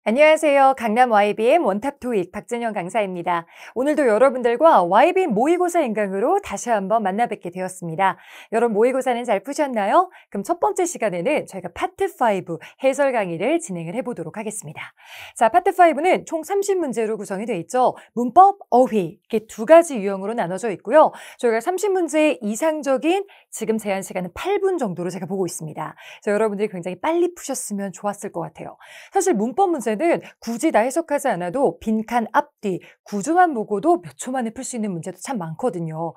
안녕하세요. 강남 YBM 원탑 토익 박진영 강사입니다. 오늘도 여러분들과 YBM 모의고사 인강으로 다시 한번 만나 뵙게 되었습니다. 여러분 모의고사는 잘 푸셨나요? 그럼 첫 번째 시간에는 저희가 파트 5 해설 강의를 진행을 해보도록 하겠습니다. 자, 파트 5는 총 30문제로 구성이 되어 있죠. 문법, 어휘 이렇게 두 가지 유형으로 나눠져 있고요. 저희가 30문제의 이상적인 지금 제한 시간은 8분 정도로 제가 보고 있습니다. 그래서 여러분들이 굉장히 빨리 푸셨으면 좋았을 것 같아요. 사실 문법 문제는 굳이 다 해석하지 않아도 빈칸 앞뒤 구조만 보고도 몇 초 만에 풀 수 있는 문제도 참 많거든요.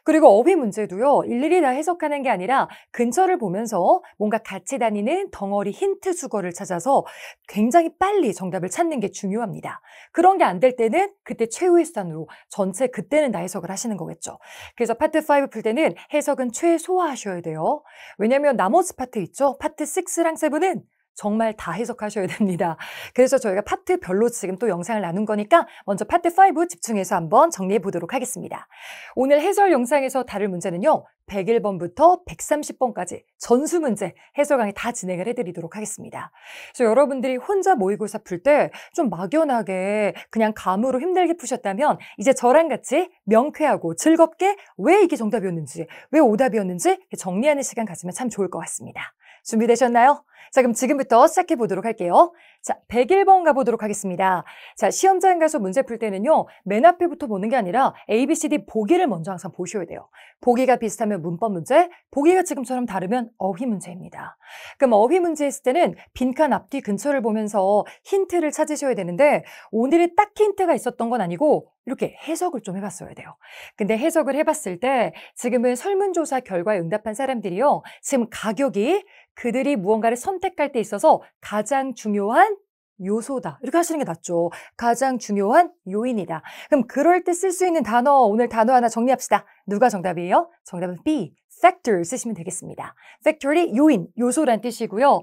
그리고 어휘 문제도요. 일일이 다 해석하는 게 아니라 근처를 보면서 뭔가 같이 다니는 덩어리 힌트 수거를 찾아서 굉장히 빨리 정답을 찾는 게 중요합니다. 그런 게 안 될 때는 그때 최후의 수단으로 전체 그때는 다 해석을 하시는 거겠죠. 그래서 파트 5 풀 때는 해석은 최소화하셔야 돼요. 왜냐하면 나머지 파트 있죠. 파트 6랑 7은 정말 다 해석하셔야 됩니다. 그래서 저희가 파트별로 지금 또 영상을 나눈 거니까 먼저 파트 5 집중해서 한번 정리해 보도록 하겠습니다. 오늘 해설 영상에서 다룰 문제는요. 101번부터 130번까지 전수 문제 해설 강의 다 진행을 해드리도록 하겠습니다. 그래서 여러분들이 혼자 모의고사 풀 때 좀 막연하게 그냥 감으로 힘들게 푸셨다면 이제 저랑 같이 명쾌하고 즐겁게 왜 이게 정답이었는지, 왜 오답이었는지 정리하는 시간 가지면 참 좋을 것 같습니다. 준비되셨나요? 자, 그럼 지금부터 시작해 보도록 할게요. 자, 101번 가보도록 하겠습니다. 자, 시험장 가서 문제 풀 때는요, 맨 앞에부터 보는 게 아니라 A, B, C, D 보기를 먼저 항상 보셔야 돼요. 보기가 비슷하면 문법 문제, 보기가 지금처럼 다르면 어휘 문제입니다. 그럼 어휘 문제 했을 때는 빈칸 앞뒤 근처를 보면서 힌트를 찾으셔야 되는데, 오늘은 딱 힌트가 있었던 건 아니고, 이렇게 해석을 좀 해봤어야 돼요. 근데 해석을 해봤을 때 지금은 설문조사 결과에 응답한 사람들이요. 지금 가격이 그들이 무언가를 선택할 때 있어서 가장 중요한 요소다. 이렇게 하시는 게 낫죠. 가장 중요한 요인이다. 그럼 그럴 때 쓸 수 있는 단어, 오늘 단어 하나 정리합시다. 누가 정답이에요? 정답은 B. factor 쓰시면 되겠습니다. factor이 요인, 요소란 뜻이고요.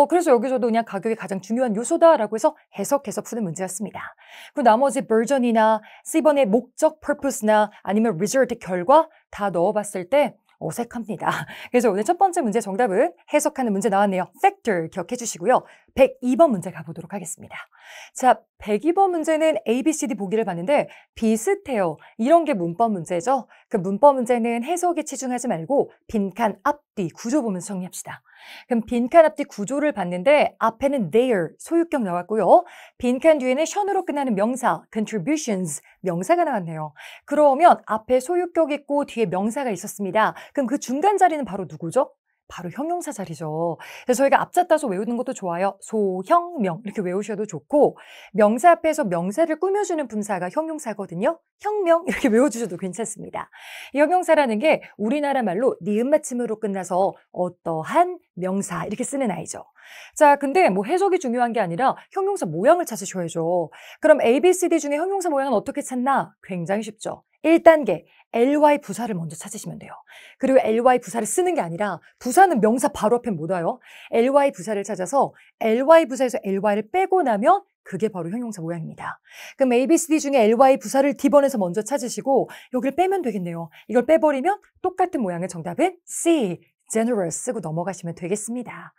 그래서 여기서도 그냥 가격이 가장 중요한 요소다라고 해서 해석해서 푸는 문제였습니다. 그 나머지 버전이나 C번의 목적, purpose나 아니면 result 결과 다 넣어봤을 때 어색합니다. 그래서 오늘 첫 번째 문제 정답은 해석하는 문제 나왔네요. factor 기억해 주시고요. 102번 문제 가보도록 하겠습니다. 자, 102번 문제는 A, B, C, D 보기를 봤는데 비슷해요. 이런 게 문법 문제죠. 그 문법 문제는 해석에 치중하지 말고 빈칸 앞뒤 구조 보면서 정리합시다. 그럼 빈칸 앞뒤 구조를 봤는데 앞에는 their 소유격 나왔고요. 빈칸 뒤에는 션으로 끝나는 명사 contributions 명사가 나왔네요. 그러면 앞에 소유격 있고 뒤에 명사가 있었습니다. 그럼 그 중간 자리는 바로 누구죠? 바로 형용사 자리죠. 그래서 저희가 앞자 따서 외우는 것도 좋아요. 소형명 이렇게 외우셔도 좋고 명사 앞에서 명사를 꾸며주는 분사가 형용사거든요. 형명 이렇게 외워주셔도 괜찮습니다. 이 형용사라는 게 우리나라 말로 니은 받침으로 끝나서 어떠한 명사 이렇게 쓰는 아이죠. 자, 근데 뭐 해석이 중요한 게 아니라 형용사 모양을 찾으셔야죠. 그럼 A, B, C, D 중에 형용사 모양은 어떻게 찾나? 굉장히 쉽죠. 1단계 ly 부사를 먼저 찾으시면 돼요. 그리고 ly 부사를 쓰는 게 아니라 부사는 명사 바로 앞에 못 와요. ly 부사를 찾아서 ly 부사에서 ly를 빼고 나면 그게 바로 형용사 모양입니다. 그럼 A, B, C, D 중에 ly 부사를 D번에서 먼저 찾으시고 여기를 빼면 되겠네요. 이걸 빼버리면 똑같은 모양의 정답은 C. generous 쓰고 넘어가시면 되겠습니다.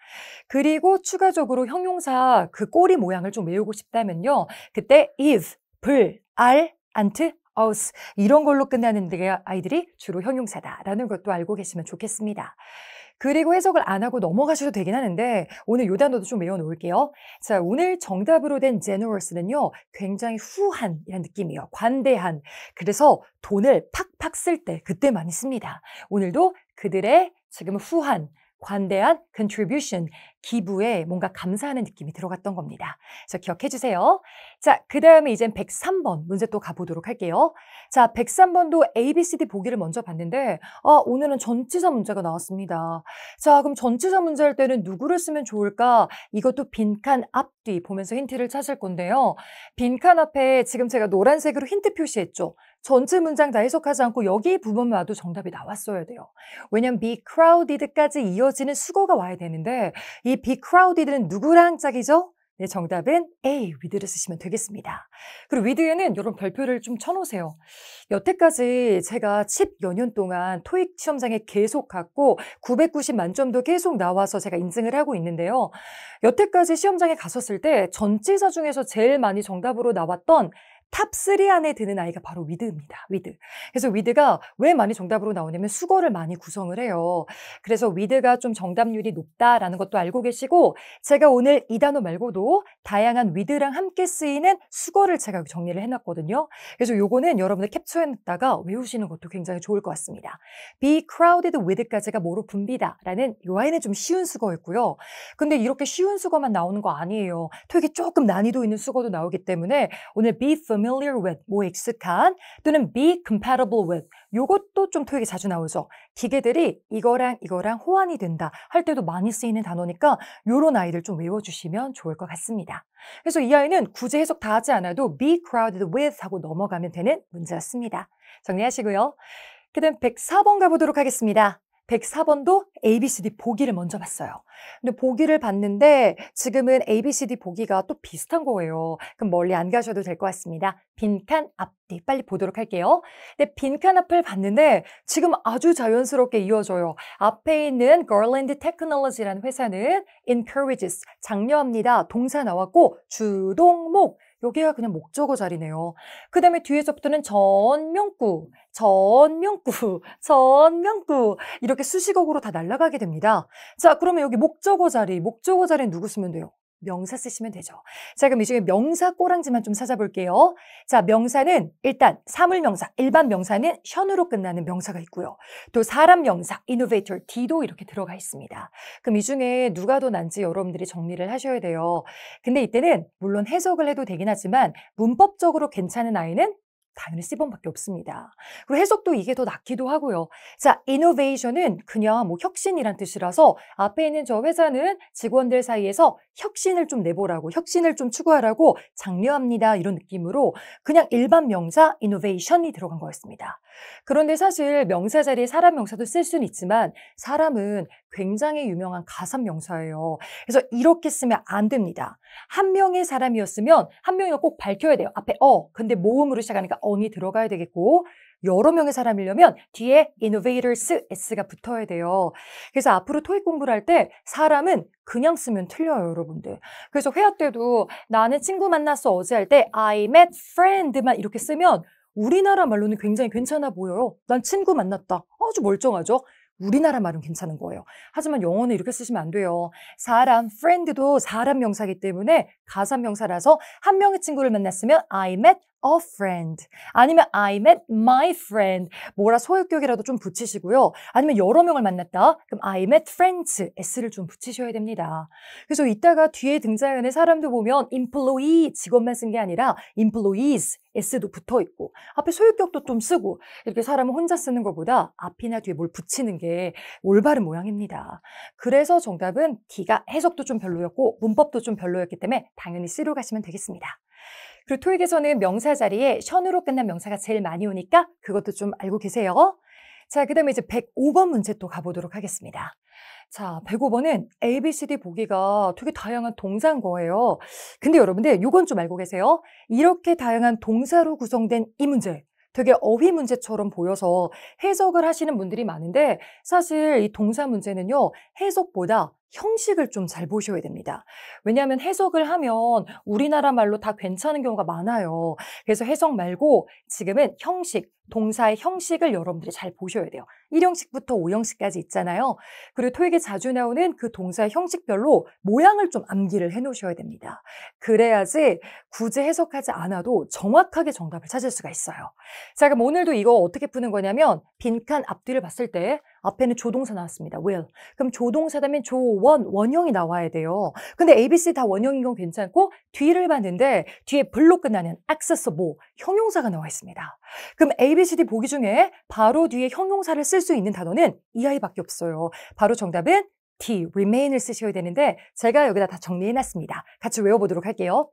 그리고 추가적으로 형용사 그 꼬리 모양을 좀 외우고 싶다면요. 그때 if, 불, are, ant, us 이런 걸로 끝나는 데 아이들이 주로 형용사다라는 것도 알고 계시면 좋겠습니다. 그리고 해석을 안 하고 넘어가셔도 되긴 하는데 오늘 요 단어도 좀 외워놓을게요. 자, 오늘 정답으로 된 generous는요. 굉장히 후한이라는 느낌이에요. 관대한. 그래서 돈을 팍팍 쓸 때 그때 많이 씁니다. 오늘도 그들의 지금 후한, 관대한 contribution, 기부에 뭔가 감사하는 느낌이 들어갔던 겁니다. 그래서 기억해 주세요. 자, 그 다음에 이젠 103번 문제 또 가보도록 할게요. 자, 103번도 A, B, C, D 보기를 먼저 봤는데 오늘은 전치사 문제가 나왔습니다. 자, 그럼 전치사 문제 할 때는 누구를 쓰면 좋을까? 이것도 빈칸 앞뒤 보면서 힌트를 찾을 건데요. 빈칸 앞에 지금 제가 노란색으로 힌트 표시했죠. 전체 문장 다 해석하지 않고 여기 부분만 와도 정답이 나왔어야 돼요. 왜냐면 be crowded까지 이어지는 수거가 와야 되는데 이 be crowded는 누구랑 짝이죠? 네, 정답은 A, with를 쓰시면 되겠습니다. 그리고 with에는 이런 별표를 좀 쳐놓으세요. 여태까지 제가 10여 년 동안 토익 시험장에 계속 갔고 990 만점도 계속 나와서 제가 인증을 하고 있는데요. 여태까지 시험장에 갔었을 때 전치사 중에서 제일 많이 정답으로 나왔던 탑3 안에 드는 아이가 바로 with입니다. with. 그래서 with가 왜 많이 정답으로 나오냐면 수거를 많이 구성을 해요. 그래서 with가 좀 정답률이 높다라는 것도 알고 계시고 제가 오늘 이 단어 말고도 다양한 with랑 함께 쓰이는 수거를 제가 여기 정리를 해놨거든요. 그래서 요거는 여러분들 캡처해놨다가 외우시는 것도 굉장히 좋을 것 같습니다. Be crowded with까지가 뭐로 붐비다 라는 요 아이는 좀 쉬운 수거였고요. 근데 이렇게 쉬운 수거만 나오는 거 아니에요. 토익에 조금 난이도 있는 수거도 나오기 때문에 오늘 be familiar with, 뭐 익숙한 또는 be compatible with 요것도 좀 토익에 자주 나오죠. 기계들이 이거랑 이거랑 호환이 된다 할 때도 많이 쓰이는 단어니까 요런 아이들 좀 외워주시면 좋을 것 같습니다. 그래서 이 아이는 굳이 해석 다 하지 않아도 be crowded with 하고 넘어가면 되는 문제였습니다. 정리하시고요. 그 다음 104번 가보도록 하겠습니다. 104번도 ABCD 보기를 먼저 봤어요. 근데 보기를 봤는데 지금은 ABCD 보기가 또 비슷한 거예요. 그럼 멀리 안 가셔도 될 것 같습니다. 빈칸 앞뒤 빨리 보도록 할게요. 근데 빈칸 앞을 봤는데 지금 아주 자연스럽게 이어져요. 앞에 있는 Garland Technology라는 회사는 encourages, 장려합니다. 동사 나왔고 주동목. 여기가 그냥 목적어 자리네요. 그 다음에 뒤에서부터는 전명구, 전명구, 전명구 이렇게 수식어구로 다 날아가게 됩니다. 자, 그러면 여기 목적어 자리는 누구 쓰면 돼요? 명사 쓰시면 되죠. 자, 그럼 이 중에 명사 꼬랑지만 좀 찾아볼게요. 자, 명사는 일단 사물명사, 일반 명사는 션으로 끝나는 명사가 있고요. 또 사람 명사, innovator, D도 이렇게 들어가 있습니다. 그럼 이 중에 누가 더 난지 여러분들이 정리를 하셔야 돼요. 근데 이때는 물론 해석을 해도 되긴 하지만 문법적으로 괜찮은 아이는 당연히 C번밖에 없습니다. 그리고 해석도 이게 더 낫기도 하고요. 자, innovation은 그냥 뭐 혁신이란 뜻이라서 앞에 있는 저 회사는 직원들 사이에서 혁신을 좀 내보라고, 혁신을 좀 추구하라고 장려합니다. 이런 느낌으로 그냥 일반 명사 innovation이 들어간 거였습니다. 그런데 사실 명사 자리에 사람 명사도 쓸 수는 있지만 사람은 굉장히 유명한 가산 명사예요. 그래서 이렇게 쓰면 안 됩니다. 한 명의 사람이었으면 한 명이가 꼭 밝혀야 돼요. 앞에 근데 모음으로 시작하니까 on이 들어가야 되겠고 여러 명의 사람이려면 뒤에 innovators, s가 붙어야 돼요. 그래서 앞으로 토익 공부를 할 때 사람은 그냥 쓰면 틀려요, 여러분들. 그래서 회화 때도 나는 친구 만났어 어제 할 때 I met friend만 이렇게 쓰면 우리나라 말로는 굉장히 괜찮아 보여요. 난 친구 만났다. 아주 멀쩡하죠? 우리나라 말은 괜찮은 거예요. 하지만 영어는 이렇게 쓰시면 안 돼요. 사람, friend도 사람 명사이기 때문에 가산 명사라서 한 명의 친구를 만났으면 I met a friend 아니면 I met my friend 뭐라 소유격이라도 좀 붙이시고요. 아니면 여러 명을 만났다. 그럼 I met friends s를 좀 붙이셔야 됩니다. 그래서 이따가 뒤에 등장하는 사람도 보면 employee 직원만 쓴 게 아니라 employees s도 붙어 있고 앞에 소유격도 좀 쓰고 이렇게 사람을 혼자 쓰는 것보다 앞이나 뒤에 뭘 붙이는 게 올바른 모양입니다. 그래서 정답은 D가 해석도 좀 별로였고 문법도 좀 별로였기 때문에 당연히 C로 가시면 되겠습니다. 그리고 토익에서는 명사 자리에 션으로 끝난 명사가 제일 많이 오니까 그것도 좀 알고 계세요. 자, 그 다음에 이제 105번 문제 또 가보도록 하겠습니다. 자, 105번은 ABCD 보기가 되게 다양한 동사인 거예요. 근데 여러분들 이건 좀 알고 계세요? 이렇게 다양한 동사로 구성된 이 문제 되게 어휘 문제처럼 보여서 해석을 하시는 분들이 많은데 사실 이 동사 문제는요. 해석보다 형식을 좀 잘 보셔야 됩니다. 왜냐하면 해석을 하면 우리나라 말로 다 괜찮은 경우가 많아요. 그래서 해석 말고 지금은 형식, 동사의 형식을 여러분들이 잘 보셔야 돼요. 1형식부터 5형식까지 있잖아요. 그리고 토익에 자주 나오는 그 동사의 형식별로 모양을 좀 암기를 해놓으셔야 됩니다. 그래야지 굳이 해석하지 않아도 정확하게 정답을 찾을 수가 있어요. 자, 그럼 오늘도 이거 어떻게 푸는 거냐면 빈칸 앞뒤를 봤을 때 앞에는 조동사 나왔습니다. will. 그럼 조동사다면 원형이 나와야 돼요. 근데 ABC 다 원형인 건 괜찮고 뒤를 봤는데 뒤에 불로 끝나는 accessible, 형용사가 나와 있습니다. 그럼 ABCD 보기 중에 바로 뒤에 형용사를 쓸 수 있는 단어는 이 아이밖에 없어요. 바로 정답은 D, remain을 쓰셔야 되는데 제가 여기다 다 정리해놨습니다. 같이 외워보도록 할게요.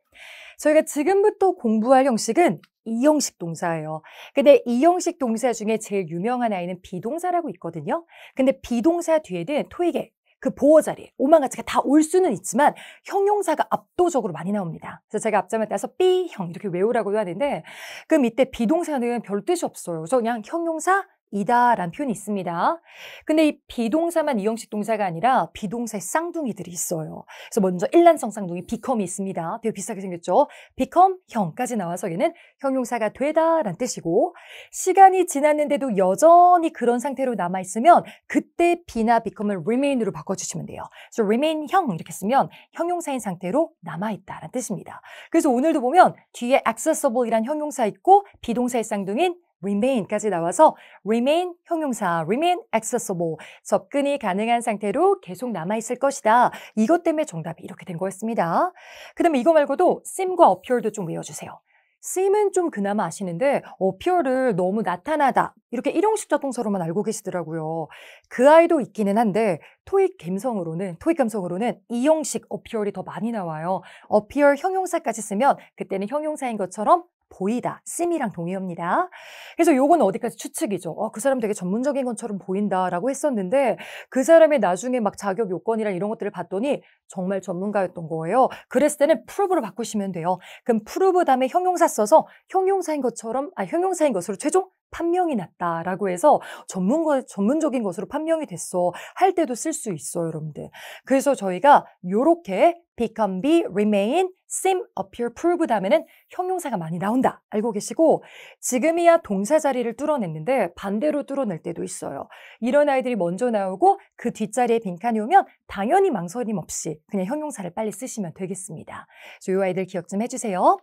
저희가 지금부터 공부할 형식은 이형식 동사예요. 근데 이형식 동사 중에 제일 유명한 아이는 비동사라고 있거든요. 근데 비동사 뒤에는 토익에 그 보어 자리에 오만가지가 다 올 수는 있지만 형용사가 압도적으로 많이 나옵니다. 그래서 제가 앞자만 따서 B형 이렇게 외우라고 하는데 그럼 이때 비동사는 별 뜻이 없어요. 그래서 그냥 형용사 이다라는 표현이 있습니다. 근데 이 비동사만 이형식 동사가 아니라 비동사의 쌍둥이들이 있어요. 그래서 먼저 일란성 쌍둥이 become이 있습니다. 되게 비슷하게 생겼죠. become, 형까지 나와서 얘는 형용사가 되다라는 뜻이고 시간이 지났는데도 여전히 그런 상태로 남아있으면 그때 be나 become을 remain으로 바꿔주시면 돼요. 그래서 remain 형 이렇게 쓰면 형용사인 상태로 남아있다라는 뜻입니다. 그래서 오늘도 보면 뒤에 accessible이란 형용사 있고 비동사의 쌍둥이인 remain까지 나와서 remain 형용사, remain accessible, 접근이 가능한 상태로 계속 남아있을 것이다. 이것 때문에 정답이 이렇게 된 거였습니다. 그 다음에 이거 말고도 seem과 appear도 좀 외워주세요. seem은 좀 그나마 아시는데 appear를 너무 나타나다 이렇게 일용식 자동사로만 알고 계시더라고요. 그 아이도 있기는 한데 토익 감성으로는 이형식 appear이 더 많이 나와요. appear 형용사까지 쓰면 그때는 형용사인 것처럼 보이다, seem이랑 동의어입니다. 그래서 요건 어디까지 추측이죠. 그 사람 되게 전문적인 것처럼 보인다라고 했었는데 그 사람의 나중에 막 자격 요건이랑 이런 것들을 봤더니 정말 전문가였던 거예요. 그랬을 때는 prove로 바꾸시면 돼요. 그럼 prove 다음에 형용사 써서 형용사인 것으로 최종 판명이 났다라고 해서 전문적인 것으로 판명이 됐어. 할 때도 쓸 수 있어요, 여러분들. 그래서 저희가 요렇게 become, be, remain, seem, appear, prove 다음에는 형용사가 많이 나온다. 알고 계시고 지금이야 동사 자리를 뚫어냈는데 반대로 뚫어낼 때도 있어요. 이런 아이들이 먼저 나오고 그 뒷자리에 빈칸이 오면 당연히 망설임 없이 그냥 형용사를 빨리 쓰시면 되겠습니다. 그래서 이 아이들 기억 좀 해주세요.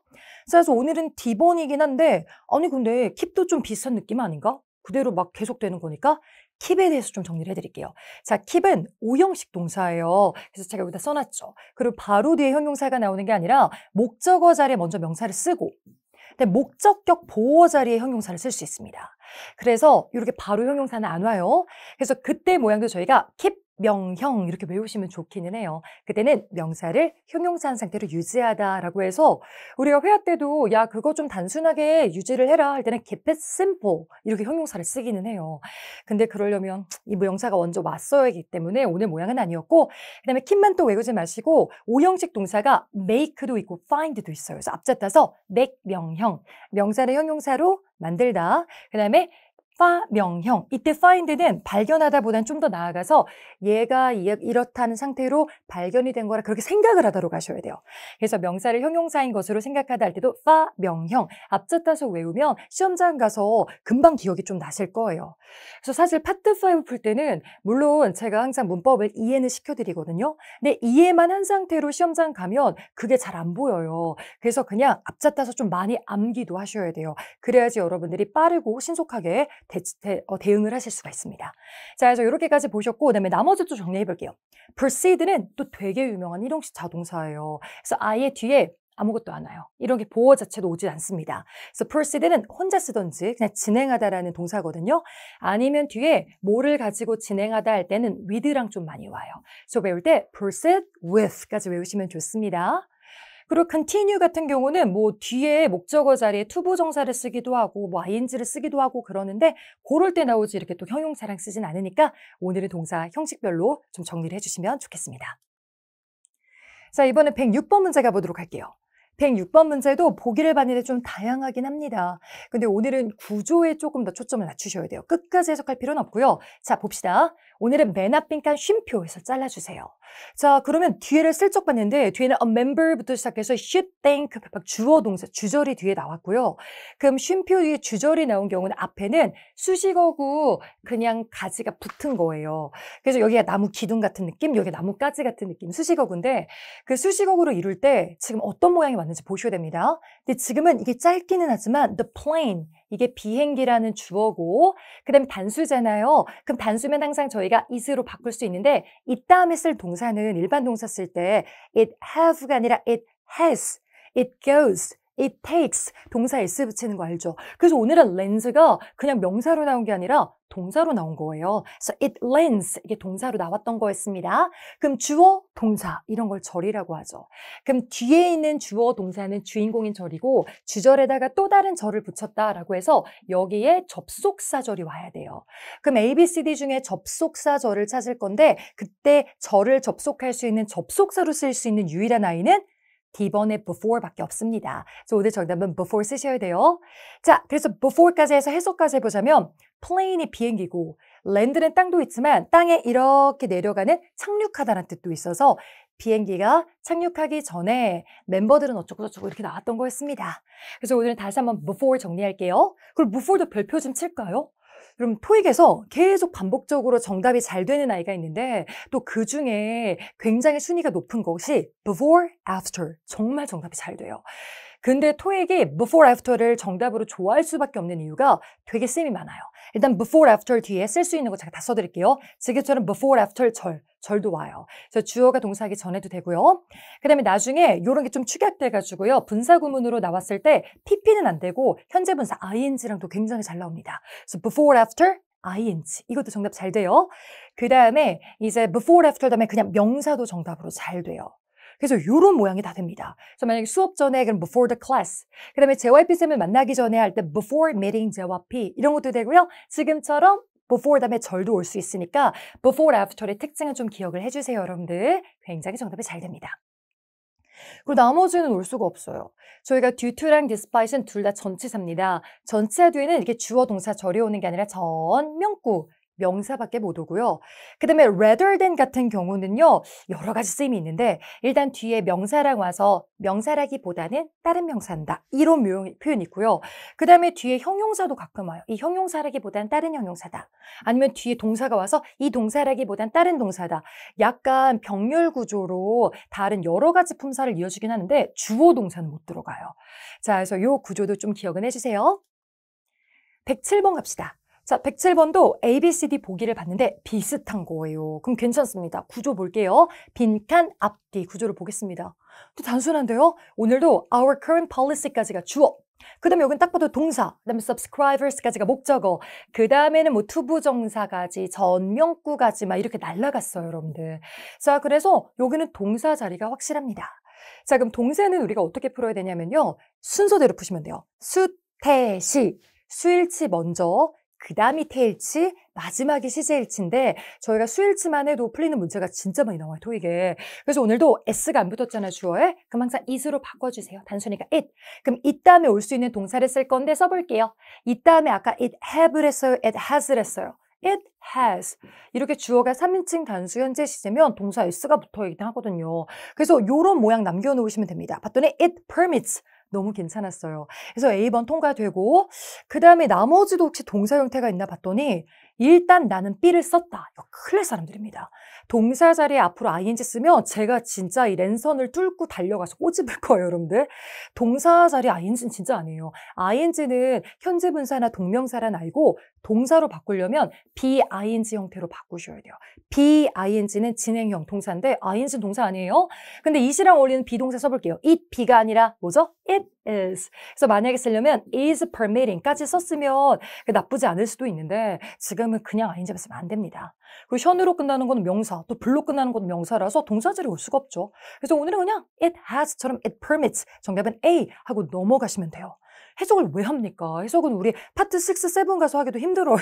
그래서 오늘은 D번이긴 한데 아니 근데 keep도 좀 비슷한 느낌 아닌가? 그대로 막 계속되는 거니까 keep에 대해서 좀 정리를 해드릴게요. 자, keep은 오형식 동사예요. 그래서 제가 여기다 써놨죠. 그리고 바로 뒤에 형용사가 나오는 게 아니라 목적어 자리에 먼저 명사를 쓰고 근데 목적격 보어 자리에 형용사를 쓸 수 있습니다. 그래서 이렇게 바로 형용사는 안 와요. 그래서 그때 모양도 저희가 keep 명형 이렇게 외우시면 좋기는 해요. 그때는 명사를 형용사한 상태로 유지하다라고 해서 우리가 회화 때도 야 그거 좀 단순하게 유지를 해라 할 때는 keep it simple 이렇게 형용사를 쓰기는 해요. 근데 그러려면 이 명사가 먼저 왔어야 하기 때문에 오늘 모양은 아니었고 그 다음에 keep만 또 외우지 마시고 오형식 동사가 make도 있고 find도 있어요. 그래서 앞자 따서 make 명형 명사를 형용사로 만들다 그 다음에 명형. 이때 find는 발견하다 보단 좀 더 나아가서 얘가 이렇다는 상태로 발견이 된 거라 그렇게 생각을 하도록 하셔야 돼요. 그래서 명사를 형용사인 것으로 생각하다 할 때도 명형. 앞자 따서 외우면 시험장 가서 금방 기억이 좀 나실 거예요. 그래서 사실 파트 5 풀 때는 물론 제가 항상 문법을 이해는 시켜드리거든요. 근데 이해만 한 상태로 시험장 가면 그게 잘 안 보여요. 그래서 그냥 앞자 따서 좀 많이 암기도 하셔야 돼요. 그래야지 여러분들이 빠르고 신속하게 대응을 하실 수가 있습니다. 자, 그래서 이렇게까지 보셨고 그다음에 나머지 또 정리해 볼게요. proceed는 또 되게 유명한 일용식 자동사예요. 그래서 아예 뒤에 아무것도 안 와요. 이런 게 보어 자체도 오지 않습니다. 그래서 proceed는 혼자 쓰던지 그냥 진행하다라는 동사거든요. 아니면 뒤에 뭐를 가지고 진행하다 할 때는 with랑 좀 많이 와요. 그래서 외울 때 proceed with까지 외우시면 좋습니다. 그리고 continue 같은 경우는 뭐 뒤에 목적어 자리에 투부정사를 쓰기도 하고 뭐 ing를 쓰기도 하고 그러는데 그럴 때 나오지 이렇게 또 형용사랑 쓰진 않으니까 오늘의 동사 형식별로 좀 정리를 해주시면 좋겠습니다. 자, 이번에 106번 문제 가보도록 할게요. 106번 문제도 보기를 봤는데 좀 다양하긴 합니다. 근데 오늘은 구조에 조금 더 초점을 맞추셔야 돼요. 끝까지 해석할 필요는 없고요. 자, 봅시다. 오늘은 맨 앞 빈칸 쉼표에서 잘라주세요. 자, 그러면 뒤에를 슬쩍 봤는데 뒤에는 a member부터 시작해서 should think 막 주어 동사, 주절이 뒤에 나왔고요. 그럼 쉼표 뒤에 주절이 나온 경우는 앞에는 수식어고 그냥 가지가 붙은 거예요. 그래서 여기가 나무 기둥 같은 느낌, 여기 나무 가지 같은 느낌, 수식어구인데 그 수식어구로 이룰 때 지금 어떤 모양이 맞는지 보셔야 됩니다. 근데 지금은 이게 짧기는 하지만 the plane 이게 비행기라는 주어고 그 다음에 단수잖아요. 그럼 단수면 항상 저희가 is로 바꿀 수 있는데 이 다음에 쓸 동사는 일반 동사 쓸 때 it have가 아니라 it has, it goes it takes 동사 s 붙이는 거 알죠? 그래서 오늘은 렌즈가 그냥 명사로 나온 게 아니라 동사로 나온 거예요. So it lends 이게 동사로 나왔던 거였습니다. 그럼 주어, 동사 이런 걸 절이라고 하죠. 그럼 뒤에 있는 주어, 동사는 주인공인 절이고 주절에다가 또 다른 절을 붙였다라고 해서 여기에 접속사절이 와야 돼요. 그럼 A, B, C, D 중에 접속사절을 찾을 건데 그때 절을 접속할 수 있는 접속사로 쓸 수 있는 유일한 아이는 D번에 before밖에 없습니다. 그래서 오늘 정답은 before 쓰셔야 돼요. 자, 그래서 before까지 해서 해석까지 해보자면 plane이 비행기고 land는 땅도 있지만 땅에 이렇게 내려가는 착륙하다는 뜻도 있어서 비행기가 착륙하기 전에 멤버들은 어쩌고저쩌고 이렇게 나왔던 거였습니다. 그래서 오늘은 다시 한번 before 정리할게요. 그럼 before도 별표 좀 칠까요? 그럼 토익에서 계속 반복적으로 정답이 잘 되는 아이가 있는데 또 그중에 굉장히 순위가 높은 것이 before, after 정말 정답이 잘 돼요. 근데 토익이 before, after를 정답으로 좋아할 수밖에 없는 이유가 되게 쓰임이 많아요. 일단 before, after 뒤에 쓸 수 있는 거 제가 다 써드릴게요. 지금처럼 before, after 절도 와요. 그래서 주어가 동사하기 전에도 되고요. 그 다음에 나중에 이런 게 좀 축약돼가지고요. 분사구문으로 나왔을 때 PP는 안 되고 현재 분사 ing랑도 굉장히 잘 나옵니다. 그래서 before, after, ing 이것도 정답 잘 돼요. 그 다음에 이제 before, after 다음에 그냥 명사도 정답으로 잘 돼요. 그래서 이런 모양이 다 됩니다. 그래서 만약에 수업 전에 그럼 before the class, 그 다음에 JYP쌤을 만나기 전에 할 때 before meeting JYP 이런 것도 되고요. 지금처럼 before 다음에 절도 올 수 있으니까 before, after의 특징은 좀 기억을 해주세요, 여러분들. 굉장히 정답이 잘 됩니다. 그리고 나머지는 올 수가 없어요. 저희가 due to랑 despite은 둘 다 전치사입니다. 전치사 뒤에는 이렇게 주어, 동사, 절이 오는 게 아니라 전명구, 명사밖에 못 오고요. 그 다음에 rather than 같은 경우는요. 여러 가지 쓰임이 있는데 일단 뒤에 명사랑 와서 명사라기보다는 다른 명사한다. 이런 표현이 있고요. 그 다음에 뒤에 형용사도 가끔 와요. 이 형용사라기보다는 다른 형용사다. 아니면 뒤에 동사가 와서 이 동사라기보다는 다른 동사다. 약간 병렬 구조로 다른 여러 가지 품사를 이어주긴 하는데 주어 동사는 못 들어가요. 자, 그래서 이 구조도 좀 기억은 해주세요. 107번 갑시다. 자, 107번도 A, B, C, D 보기를 봤는데 비슷한 거예요. 그럼 괜찮습니다. 구조 볼게요. 빈칸 앞뒤 구조를 보겠습니다. 또 단순한데요? 오늘도 our current policy까지가 주어. 그 다음에 여긴 딱 봐도 동사, 그 다음에 subscribers까지가 목적어, 그 다음에는 뭐 투부정사까지, 전명구까지 막 이렇게 날라갔어요, 여러분들. 자, 그래서 여기는 동사 자리가 확실합니다. 자, 그럼 동사는 우리가 어떻게 풀어야 되냐면요. 순서대로 푸시면 돼요. 수, 태, 시. 수일치 먼저, 그 다음이 태일치, 마지막이 시제일치인데 저희가 수일치만 해도 풀리는 문제가 진짜 많이 나와요, 토익에. 그래서 오늘도 S가 안 붙었잖아요, 주어에. 그럼 항상 it으로 바꿔주세요. 단순히가 it. 그럼 it 다음에 올 수 있는 동사를 쓸 건데 써볼게요. it 다음에 아까 it have를 했어요, it has를 했어요. It has. 이렇게 주어가 3인칭 단수 현재 시제면 동사 S가 붙어있긴 하거든요. 그래서 이런 모양 남겨놓으시면 됩니다. 봤더니 it permits. 너무 괜찮았어요. 그래서 A번 통과되고 그 다음에 나머지도 혹시 동사 형태가 있나 봤더니 일단 나는 B를 썼다. 이거 큰일 사람들입니다. 동사 자리에 앞으로 ing 쓰면 제가 진짜 이 랜선을 뚫고 달려가서 꼬집을 거예요, 여러분들. 동사 자리 ing는 진짜 아니에요. ing는 현재 분사나 동명사란 알고 동사로 바꾸려면 be-ing 형태로 바꾸셔야 돼요. be-ing는 진행형 동사인데 ing는 동사 아니에요. 근데 it이랑 어울리는 비동사 써볼게요. it, be가 아니라 뭐죠? it is. 그래서 만약에 쓰려면 is permitting까지 썼으면 나쁘지 않을 수도 있는데 지금은 그냥 ing만 쓰면 안 됩니다. 그리고 션으로 끝나는 건 명사, 또 불로 끝나는 건 명사라서 동사절이 올 수가 없죠. 그래서 오늘은 그냥 it has처럼 it permits. 정답은 A 하고 넘어가시면 돼요. 해석을 왜 합니까? 해석은 우리 파트 6, 7 가서 하기도 힘들어요.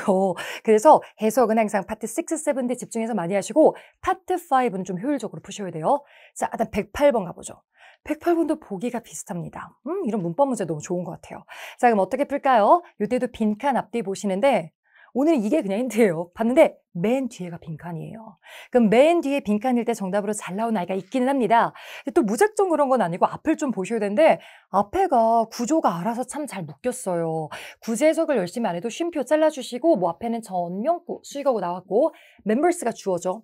그래서 해석은 항상 파트 6, 7대 집중해서 많이 하시고 파트 5는 좀 효율적으로 푸셔야 돼요. 자, 일단 108번 가보죠. 108번도 보기가 비슷합니다. 이런 문법 문제 너무 좋은 것 같아요. 자, 그럼 어떻게 풀까요? 이때도 빈칸 앞뒤 보시는데 오늘 이게 그냥 힌트예요. 봤는데 맨 뒤에가 빈칸이에요. 그럼 맨 뒤에 빈칸일 때 정답으로 잘 나온 아이가 있기는 합니다. 근데 또 무작정 그런 건 아니고 앞을 좀 보셔야 되는데 앞에가 구조가 알아서 참 잘 묶였어요. 구제 해석을 열심히 안 해도 쉼표 잘라주시고 뭐 앞에는 전명구, 수익어고 나왔고 members가 주어죠.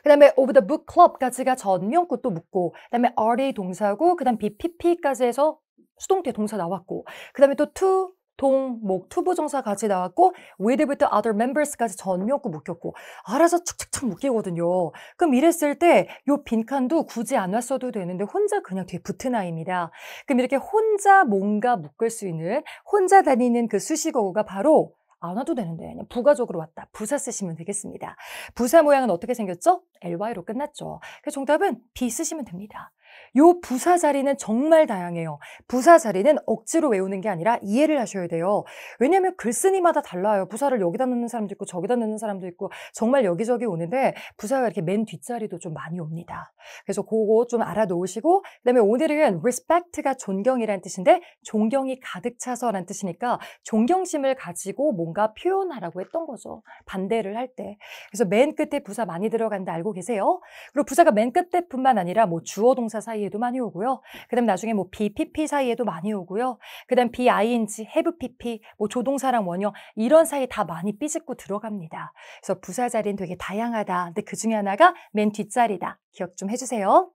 그 다음에 of the book club까지가 전명구 또 묶고 그 다음에 are 동사고 그 다음 BPP까지 해서 수동태 동사 나왔고 그 다음에 또 to 동, 목, 투부정사 같이 나왔고 with부터 other members까지 전명구 묶였고 알아서 축축축 묶이거든요. 그럼 이랬을 때 요 빈칸도 굳이 안 왔어도 되는데 혼자 그냥 뒤에 붙은 아이입니다. 그럼 이렇게 혼자 뭔가 묶을 수 있는 혼자 다니는 그 수식어가 바로 안 와도 되는데 그냥 부가적으로 왔다. 부사 쓰시면 되겠습니다. 부사 모양은 어떻게 생겼죠? ly로 끝났죠. 그래서 정답은 B 쓰시면 됩니다. 요 부사 자리는 정말 다양해요. 부사 자리는 억지로 외우는 게 아니라 이해를 하셔야 돼요. 왜냐하면 글쓴이마다 달라요. 부사를 여기다 넣는 사람도 있고 저기다 넣는 사람도 있고 정말 여기저기 오는데 부사가 이렇게 맨 뒷자리도 좀 많이 옵니다. 그래서 그거 좀 알아놓으시고 그다음에 오늘은 respect가 존경이라는 뜻인데 존경이 가득 차서라는 뜻이니까 존경심을 가지고 뭔가 표현하라고 했던 거죠. 반대를 할 때. 그래서 맨 끝에 부사 많이 들어간다 알고 계세요? 그리고 부사가 맨 끝에뿐만 아니라 뭐 주어 동사 사이에도 많이 오고요. 그다음 나중에 뭐 BPP 사이에도 많이 오고요. 그다음 BING, have PP, 뭐 조동사랑 원형 이런 사이 다 많이 삐집고 들어갑니다. 그래서 부사 자리는 되게 다양하다. 근데 그 중에 하나가 맨 뒷자리다. 기억 좀 해주세요.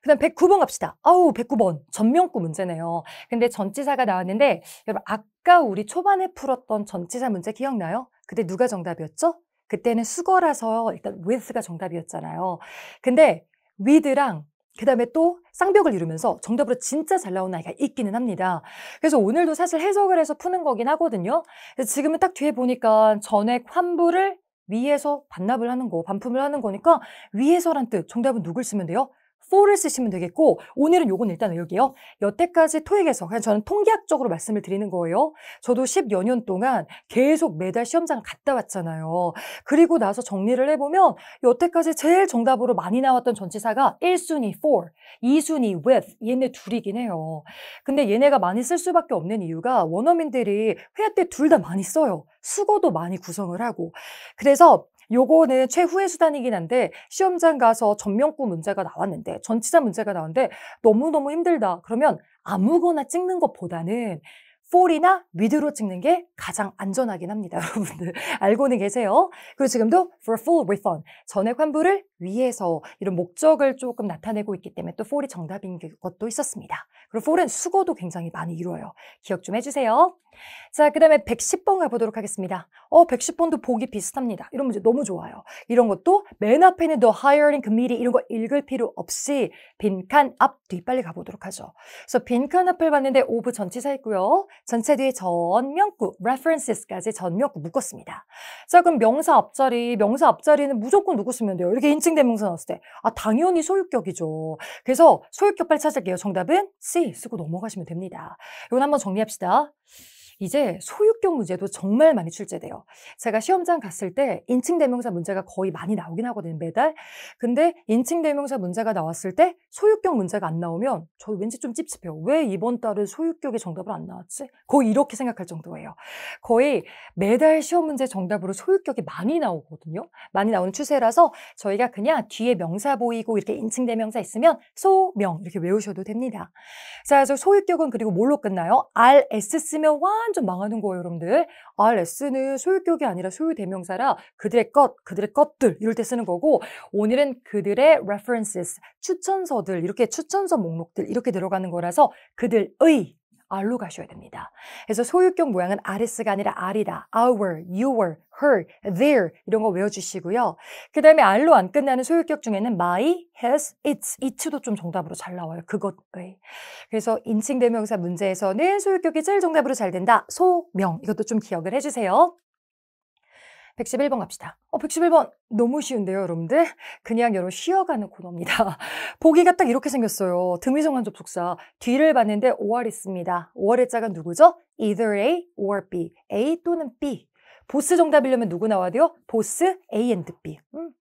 그다음 109번 갑시다. 아우 109번 전명구 문제네요. 근데 전치사가 나왔는데 여러분 아까 우리 초반에 풀었던 전치사 문제 기억나요? 그때 누가 정답이었죠? 그때는 수거라서 일단 with가 정답이었잖아요. 근데 with랑 그다음에 또 쌍벽을 이루면서 정답으로 진짜 잘 나온 아이가 있기는 합니다. 그래서 오늘도 사실 해석을 해서 푸는 거긴 하거든요. 그래서 지금은 딱 뒤에 보니까 전액 환불을 위에서 반납을 하는 거, 반품을 하는 거니까 위에서란 뜻, 정답은 누굴 쓰면 돼요? for를 쓰시면 되겠고 오늘은 요건 일단 외울게요. 여태까지 토익에서 그냥 저는 통계학적으로 말씀을 드리는 거예요. 저도 10여 년 동안 계속 매달 시험장을 갔다 왔잖아요. 그리고 나서 정리를 해보면 여태까지 제일 정답으로 많이 나왔던 전치사가 1순위 for, 2순위 with 얘네 둘이긴 해요. 근데 얘네가 많이 쓸 수밖에 없는 이유가 원어민들이 회화 때 둘 다 많이 써요. 수거도 많이 구성을 하고. 그래서 요거는 최후의 수단이긴 한데 시험장 가서 전명구 문제가 나왔는데 전치사 문제가 나왔는데 너무너무 힘들다. 그러면 아무거나 찍는 것보다는 for이나 with로 찍는 게 가장 안전하긴 합니다. 여러분들 알고는 계세요? 그리고 지금도 for full refund, 전액 환불을 위해서 이런 목적을 조금 나타내고 있기 때문에 또 for이 정답인 것도 있었습니다. 그리고 for은 수거도 굉장히 많이 이루어요. 기억 좀 해주세요. 자, 그 다음에 110번 가보도록 하겠습니다. 110번도 보기 비슷합니다. 이런 문제 너무 좋아요. 이런 것도 맨 앞에는 the hiring committee 이런 거 읽을 필요 없이 빈칸 앞, 뒤 빨리 가보도록 하죠. 그래서 빈칸 앞을 봤는데 of 전치사 있고요. 전체 뒤에 전명구, references까지 전명구 묶었습니다. 자, 그럼 명사 앞자리는 무조건 누구 쓰면 돼요? 이렇게 인칭대명사 나왔을 때. 당연히 소유격이죠. 그래서 소유격 빨리 찾을게요. 정답은 C 쓰고 넘어가시면 됩니다. 이건 한번 정리합시다. 이제 소유격 문제도 정말 많이 출제돼요. 제가 시험장 갔을 때 인칭대명사 문제가 거의 많이 나오긴 하거든요, 매달. 근데 인칭대명사 문제가 나왔을 때 소유격 문제가 안 나오면 저 왠지 좀 찝찝해요. 왜 이번 달은 소유격의 정답으로 안 나왔지? 거의 이렇게 생각할 정도예요. 거의 매달 시험 문제 정답으로 소유격이 많이 나오거든요. 많이 나오는 추세라서 저희가 그냥 뒤에 명사 보이고 이렇게 인칭대명사 있으면 소명 이렇게 외우셔도 됩니다. 자, 그래서 소유격은 그리고 뭘로 끝나요? RS 쓰면 완전 망하는 거예요, 여러분들. RS는 소유격이 아니라 소유대명사라 그들의 것, 그들의 것들 이럴 때 쓰는 거고 오늘은 그들의 references, 추천서들, 이렇게 추천서 목록들 이렇게 들어가는 거라서 그들의 R로 가셔야 됩니다. 그래서 소유격 모양은 RS가 아니라 R이다. Our, your, her, their 이런 거 외워주시고요. 그 다음에 R로 안 끝나는 소유격 중에는 my, his, its, it도 좀 정답으로 잘 나와요. 그것의. 그래서 인칭대명사 문제에서는 소유격이 제일 정답으로 잘 된다. 소명 이것도 좀 기억을 해주세요. 111번 갑시다. 111번 너무 쉬운데요, 여러분들? 그냥 여러분 쉬어가는 코너입니다. 보기가 딱 이렇게 생겼어요. 등위성한 접속사. 뒤를 봤는데 OR 있습니다. OR의 자가 누구죠? Either A or B. A 또는 B. 보스 정답이려면 누구 나와야 돼요? 보스 A and B.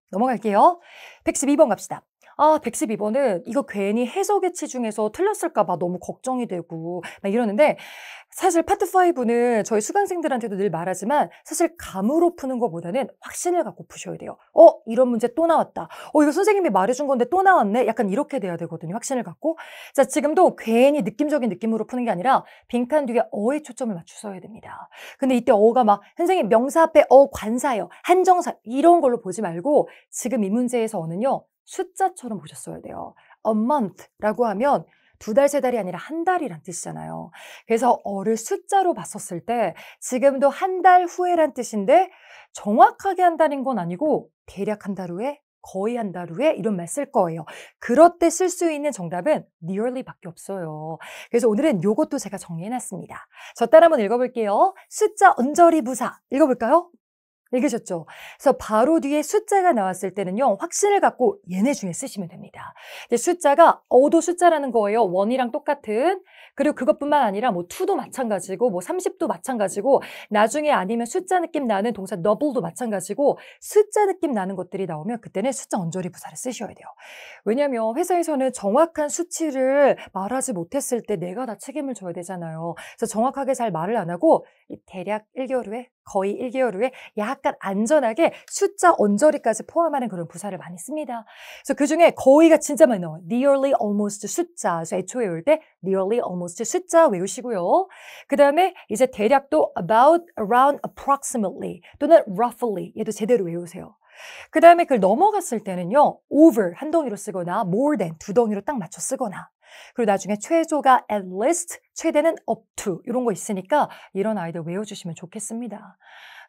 넘어갈게요. 112번 갑시다. 112번은 이거 괜히 해석의 치 중에서 틀렸을까 봐 너무 걱정이 되고 막 이러는데 사실 파트 5는 저희 수강생들한테도 늘 말하지만 사실 감으로 푸는 것보다는 확신을 갖고 푸셔야 돼요. 이런 문제 또 나왔다. 이거 선생님이 말해준 건데 또 나왔네? 약간 이렇게 돼야 되거든요. 확신을 갖고. 자, 지금도 괜히 느낌적인 느낌으로 푸는 게 아니라 빈칸 뒤에 어에 초점을 맞추셔야 됩니다. 근데 이때 어가 막 선생님 명사 앞에 관사요, 한정사 이런 걸로 보지 말고 지금 이 문제에서 어는요. 숫자처럼 보셨어야 돼요. A month라고 하면 두 달, 세 달이 아니라 한 달이란 뜻이잖아요. 그래서 어를 숫자로 봤었을 때 지금도 한 달 후에란 뜻인데 정확하게 한 달인 건 아니고 대략 한 달 후에 거의 한 달 후에 이런 말 쓸 거예요. 그럴 때 쓸 수 있는 정답은 nearly밖에 없어요. 그래서 오늘은 요것도 제가 정리해놨습니다. 저 따라 한번 읽어볼게요. 숫자 언저리 부사 읽어볼까요? 읽으셨죠? 그래서 바로 뒤에 숫자가 나왔을 때는요, 확신을 갖고 얘네 중에 쓰시면 됩니다. 근데 숫자가 어도 숫자라는 거예요. 1이랑 똑같은. 그리고 그것뿐만 아니라 뭐 2도 마찬가지고 뭐 30도 마찬가지고 나중에 아니면 숫자 느낌 나는 동사 double도 마찬가지고 숫자 느낌 나는 것들이 나오면 그때는 숫자 언저리 부사를 쓰셔야 돼요. 왜냐하면 회사에서는 정확한 수치를 말하지 못했을 때 내가 다 책임을 져야 되잖아요. 그래서 정확하게 잘 말을 안 하고 대략 1개월 후에 거의 1개월 후에 약간 안전하게 숫자 언저리까지 포함하는 그런 부사를 많이 씁니다. 그래서 그중에 거의가 진짜 많이 나와요. nearly, almost 숫자. 그래서 애초에 외울 때 nearly, almost 숫자 외우시고요. 그 다음에 이제 대략도 about, around, approximately 또는 roughly 얘도 제대로 외우세요. 그 다음에 그걸 넘어갔을 때는요. over 한 덩이로 쓰거나 more than 두 덩이로 딱 맞춰 쓰거나 그리고 나중에 최소가 at least, 최대는 up to 이런 거 있으니까 이런 아이들 외워주시면 좋겠습니다.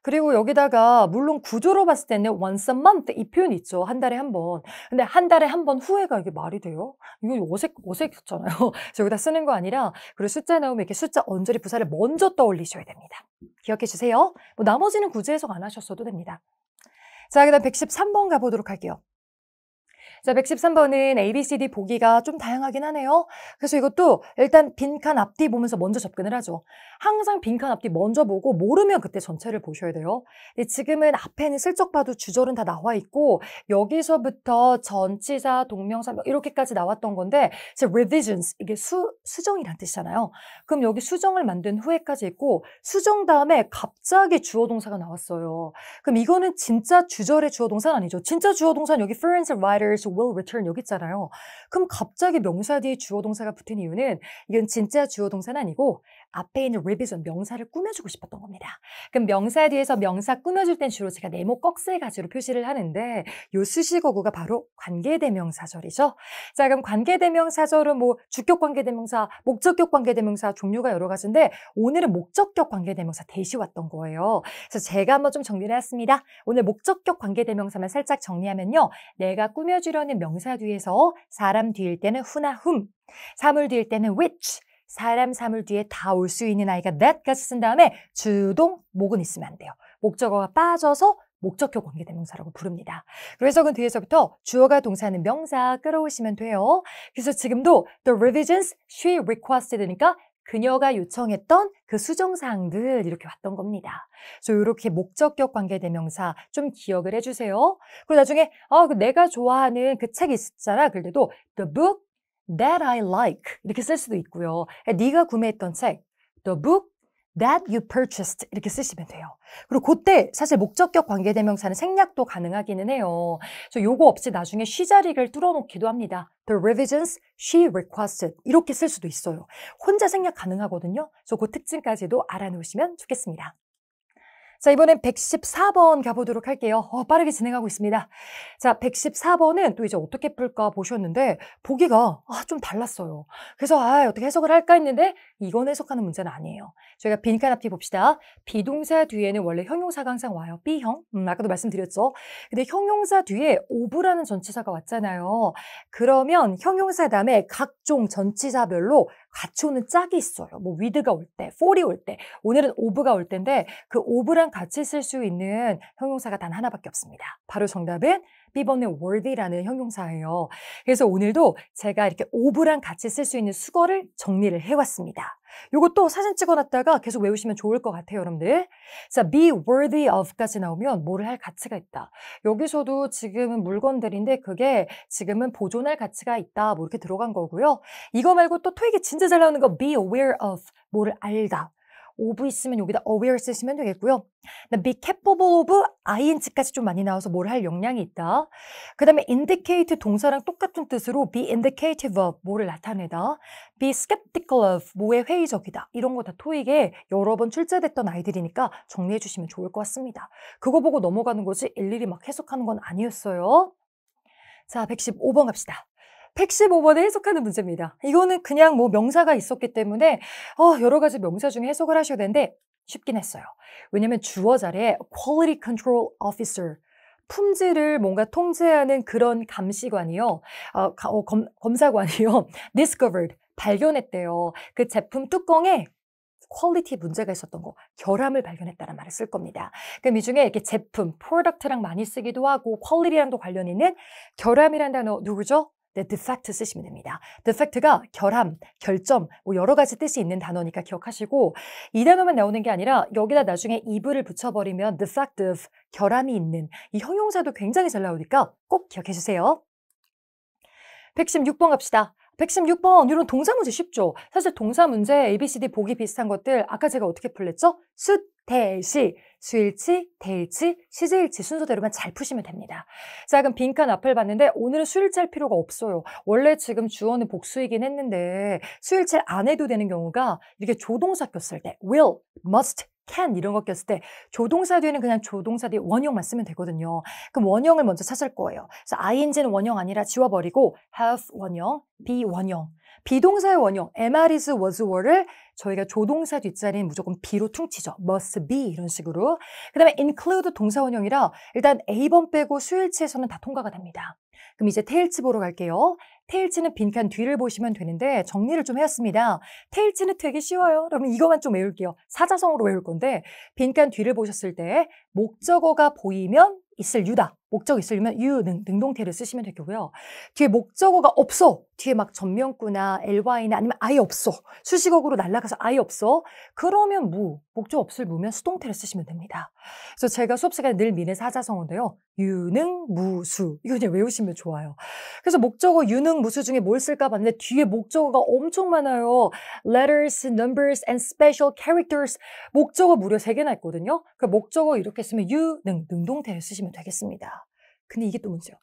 그리고 여기다가 물론 구조로 봤을 때는 once a month 이 표현 있죠. 한 달에 한 번. 근데 한 달에 한 번 후회가 이게 말이 돼요? 이거 어색했잖아요. 그래서 여기다 쓰는 거 아니라 그리고 숫자 나오면 이렇게 숫자 언저리 부사를 먼저 떠올리셔야 됩니다. 기억해 주세요. 뭐 나머지는 구조 해석 안 하셨어도 됩니다. 자, 그 다음 113번 가보도록 할게요. 자, 113번은 A, B, C, D 보기가 좀 다양하긴 하네요. 그래서 이것도 일단 빈칸 앞뒤 보면서 먼저 접근을 하죠. 항상 빈칸 앞뒤 먼저 보고 모르면 그때 전체를 보셔야 돼요. 근데 지금은 앞에는 슬쩍 봐도 주절은 다 나와 있고 여기서부터 전치사, 동명사 이렇게까지 나왔던 건데 이제 revisions, 이게 수정이란 뜻이잖아요. 그럼 여기 수정을 만든 후에까지 있고 수정 다음에 갑자기 주어 동사가 나왔어요. 그럼 이거는 진짜 주절의 주어 동사는 아니죠. 진짜 주어 동사는 여기 friends and writers will return 여기 있잖아요. 그럼 갑자기 명사 뒤에 주어 동사가 붙은 이유는 이건 진짜 주어 동사는 아니고 앞에 있는 revision 명사를 꾸며주고 싶었던 겁니다. 그럼 명사 뒤에서 명사 꾸며줄 땐 주로 제가 네모 꺽쇠 가지로 표시를 하는데 요 수식어구가 바로 관계대명사절이죠. 자, 그럼 관계대명사절은 뭐 주격 관계대명사, 목적격 관계대명사 종류가 여러 가지인데 오늘은 목적격 관계대명사 대시 왔던 거예요. 그래서 제가 한번 좀 정리를 해봤습니다. 오늘 목적격 관계대명사만 살짝 정리하면요. 내가 꾸며주려는 명사 뒤에서 사람 뒤일 때는 who나 whom, 사물 뒤일 때는 which, 사람, 사물 뒤에 다 올 수 있는 아이가 that까지 쓴 다음에 주동, 목은 있으면 안 돼요. 목적어가 빠져서 목적격 관계대명사라고 부릅니다. 그래서 그 뒤에서부터 주어가 동사는 명사 끌어오시면 돼요. 그래서 지금도 the revisions she requested니까 그녀가 요청했던 그 수정사항들 이렇게 왔던 겁니다. 그래서 이렇게 목적격 관계대명사 좀 기억을 해주세요. 그리고 나중에 내가 좋아하는 그 책 있잖아. 그럴 때도 the book that I like 이렇게 쓸 수도 있고요. 네가 구매했던 책 the book that you purchased 이렇게 쓰시면 돼요. 그리고 그때 사실 목적격 관계대명사는 생략도 가능하기는 해요. 그래서 요거 없이 나중에 she 자리를 뚫어놓기도 합니다. The revisions she requested 이렇게 쓸 수도 있어요. 혼자 생략 가능하거든요. 그래서 그 특징까지도 알아놓으시면 좋겠습니다. 자, 이번엔 114번 가보도록 할게요. 빠르게 진행하고 있습니다. 자, 114번은 또 이제 어떻게 풀까 보셨는데 보기가 좀 달랐어요. 그래서 어떻게 해석을 할까 했는데 이건 해석하는 문제는 아니에요. 저희가 빈칸 앞뒤 봅시다. 비동사 뒤에는 원래 형용사가 항상 와요. B형. 아까도 말씀드렸죠. 근데 형용사 뒤에 of라는 전치사가 왔잖아요. 그러면 형용사 다음에 각종 전치사별로 같이 오는 짝이 있어요. 뭐 with가 올 때, for이 올 때, 오늘은 of가 올 때인데 그 of랑 같이 쓸 수 있는 형용사가 단 하나밖에 없습니다. 바로 정답은 B번의 worthy라는 형용사예요. 그래서 오늘도 제가 이렇게 of랑 같이 쓸 수 있는 수거를 정리를 해왔습니다. 이것도 사진 찍어놨다가 계속 외우시면 좋을 것 같아요, 여러분들. 자, be worthy of까지 나오면 뭐를 할 가치가 있다. 여기서도 지금은 물건들인데 그게 지금은 보존할 가치가 있다. 뭐 이렇게 들어간 거고요. 이거 말고 또 토익에 진짜 잘 나오는 거 be aware of, 뭐를 알다. of 있으면 여기다 aware 쓰시면 되겠고요. be capable of ing까지 좀 많이 나와서 뭘 할 역량이 있다. 그 다음에 indicate 동사랑 똑같은 뜻으로 be indicative of 뭐를 나타내다. be skeptical of 뭐에 회의적이다. 이런 거 다 토익에 여러 번 출제됐던 아이들이니까 정리해 주시면 좋을 것 같습니다. 그거 보고 넘어가는 거지 일일이 막 해석하는 건 아니었어요. 자, 115번 갑시다. 115번에 해석하는 문제입니다. 이거는 그냥 뭐 명사가 있었기 때문에 여러 가지 명사 중에 해석을 하셔야 되는데 쉽긴 했어요. 왜냐면 주어 자리에 quality control officer, 품질을 뭔가 통제하는 그런 감시관이요. 검사관이요. discovered, 발견했대요. 그 제품 뚜껑에 퀄리티 문제가 있었던 거, 결함을 발견했다는 말을 쓸 겁니다. 그럼 이 중에 이렇게 제품, 프로덕트랑 많이 쓰기도 하고 퀄리티랑도 관련 있는 결함이란 단어 누구죠? 네, defect 쓰시면 됩니다. defect가 결함, 결점, 뭐 여러 가지 뜻이 있는 단어니까 기억하시고 이 단어만 나오는 게 아니라 여기다 나중에 eve를 붙여버리면 defective, 결함이 있는 이 형용사도 굉장히 잘 나오니까 꼭 기억해 주세요. 116번 갑시다. 116번 이런 동사 문제 쉽죠? 사실 동사 문제 ABCD 보기 비슷한 것들 아까 제가 어떻게 풀렸죠? 수, 대, 시, 수일치, 대일치, 시제일치 순서대로만 잘 푸시면 됩니다. 자, 그럼 빈칸 앞을 봤는데 오늘은 수일치 할 필요가 없어요. 원래 지금 주어는 복수이긴 했는데 수일치를 안 해도 되는 경우가 이렇게 조동사 꼈을 때 will, must, can 이런 거 꼈을 때 조동사 뒤에는 그냥 조동사 뒤에 원형만 쓰면 되거든요. 그럼 원형을 먼저 찾을 거예요. 그래서 ing는 원형 아니라 지워버리고 have 원형, be 원형. 비동사의 원형, am, is, was, were를 저희가 조동사 뒷자리는 무조건 be로 퉁치죠. must be 이런 식으로. 그 다음에 include 동사 원형이라 일단 A번 빼고 수일치에서는 다 통과가 됩니다. 그럼 이제 태일치 보러 갈게요. 태일치는 빈칸 뒤를 보시면 되는데 정리를 좀 해왔습니다. 태일치는 되게 쉬워요. 그러면 이것만 좀 외울게요. 사자성어로 외울 건데 빈칸 뒤를 보셨을 때 목적어가 보이면 있을 유다. 목적 있을 유면 능동태를 쓰시면 되고요. 뒤에 목적어가 없어. 뒤에 막 전명구나 ly나 아니면 아예 없어. 수식어구로 날아가서 아예 없어. 그러면 목적 없을 무면 수동태를 쓰시면 됩니다. 그래서 제가 수업 시간에 늘 미는 사자성어인데요. 유능, 무수. 이거 그냥 외우시면 좋아요. 그래서 목적어 유능, 무수 중에 뭘 쓸까 봤는데 뒤에 목적어가 엄청 많아요. letters, numbers, and special characters. 목적어 무려 3개나 있거든요. 그 목적어 이렇게 쓰면 능동태를 쓰시면 되겠습니다. 근데 이게 또 문제예요.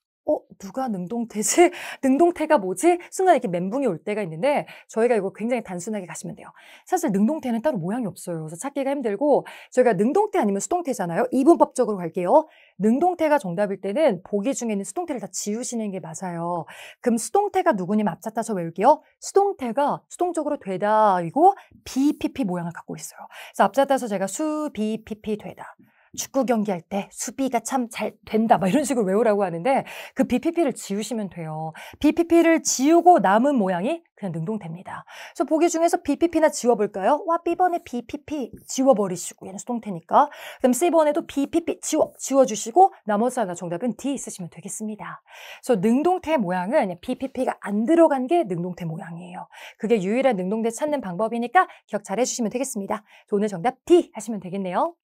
누가 능동태지? 능동태가 뭐지? 순간 이렇게 멘붕이 올 때가 있는데 저희가 이거 굉장히 단순하게 가시면 돼요. 사실 능동태는 따로 모양이 없어요. 그래서 찾기가 힘들고 저희가 능동태 아니면 수동태잖아요. 이분법적으로 갈게요. 능동태가 정답일 때는 보기 중에 있는 수동태를 다 지우시는 게 맞아요. 그럼 수동태가 누구님 앞잡다서 외울게요. 수동태가 수동적으로 되다이고 BPP 모양을 갖고 있어요. 그래서 앞잡다서 제가 BPP 되다. 축구 경기할 때 수비가 참 잘 된다 막 이런 식으로 외우라고 하는데 그 BPP를 지우시면 돼요. BPP를 지우고 남은 모양이 그냥 능동태입니다. 그래서 보기 중에서 BPP나 지워볼까요? B번에 BPP 지워버리시고 얘는 수동태니까. 그럼 C번에도 BPP 지워주시고 나머지 하나 정답은 D 쓰시면 되겠습니다. 그래서 능동태 모양은 BPP가 안 들어간 게 능동태 모양이에요. 그게 유일한 능동태 찾는 방법이니까 기억 잘 해주시면 되겠습니다. 오늘 정답 D 하시면 되겠네요.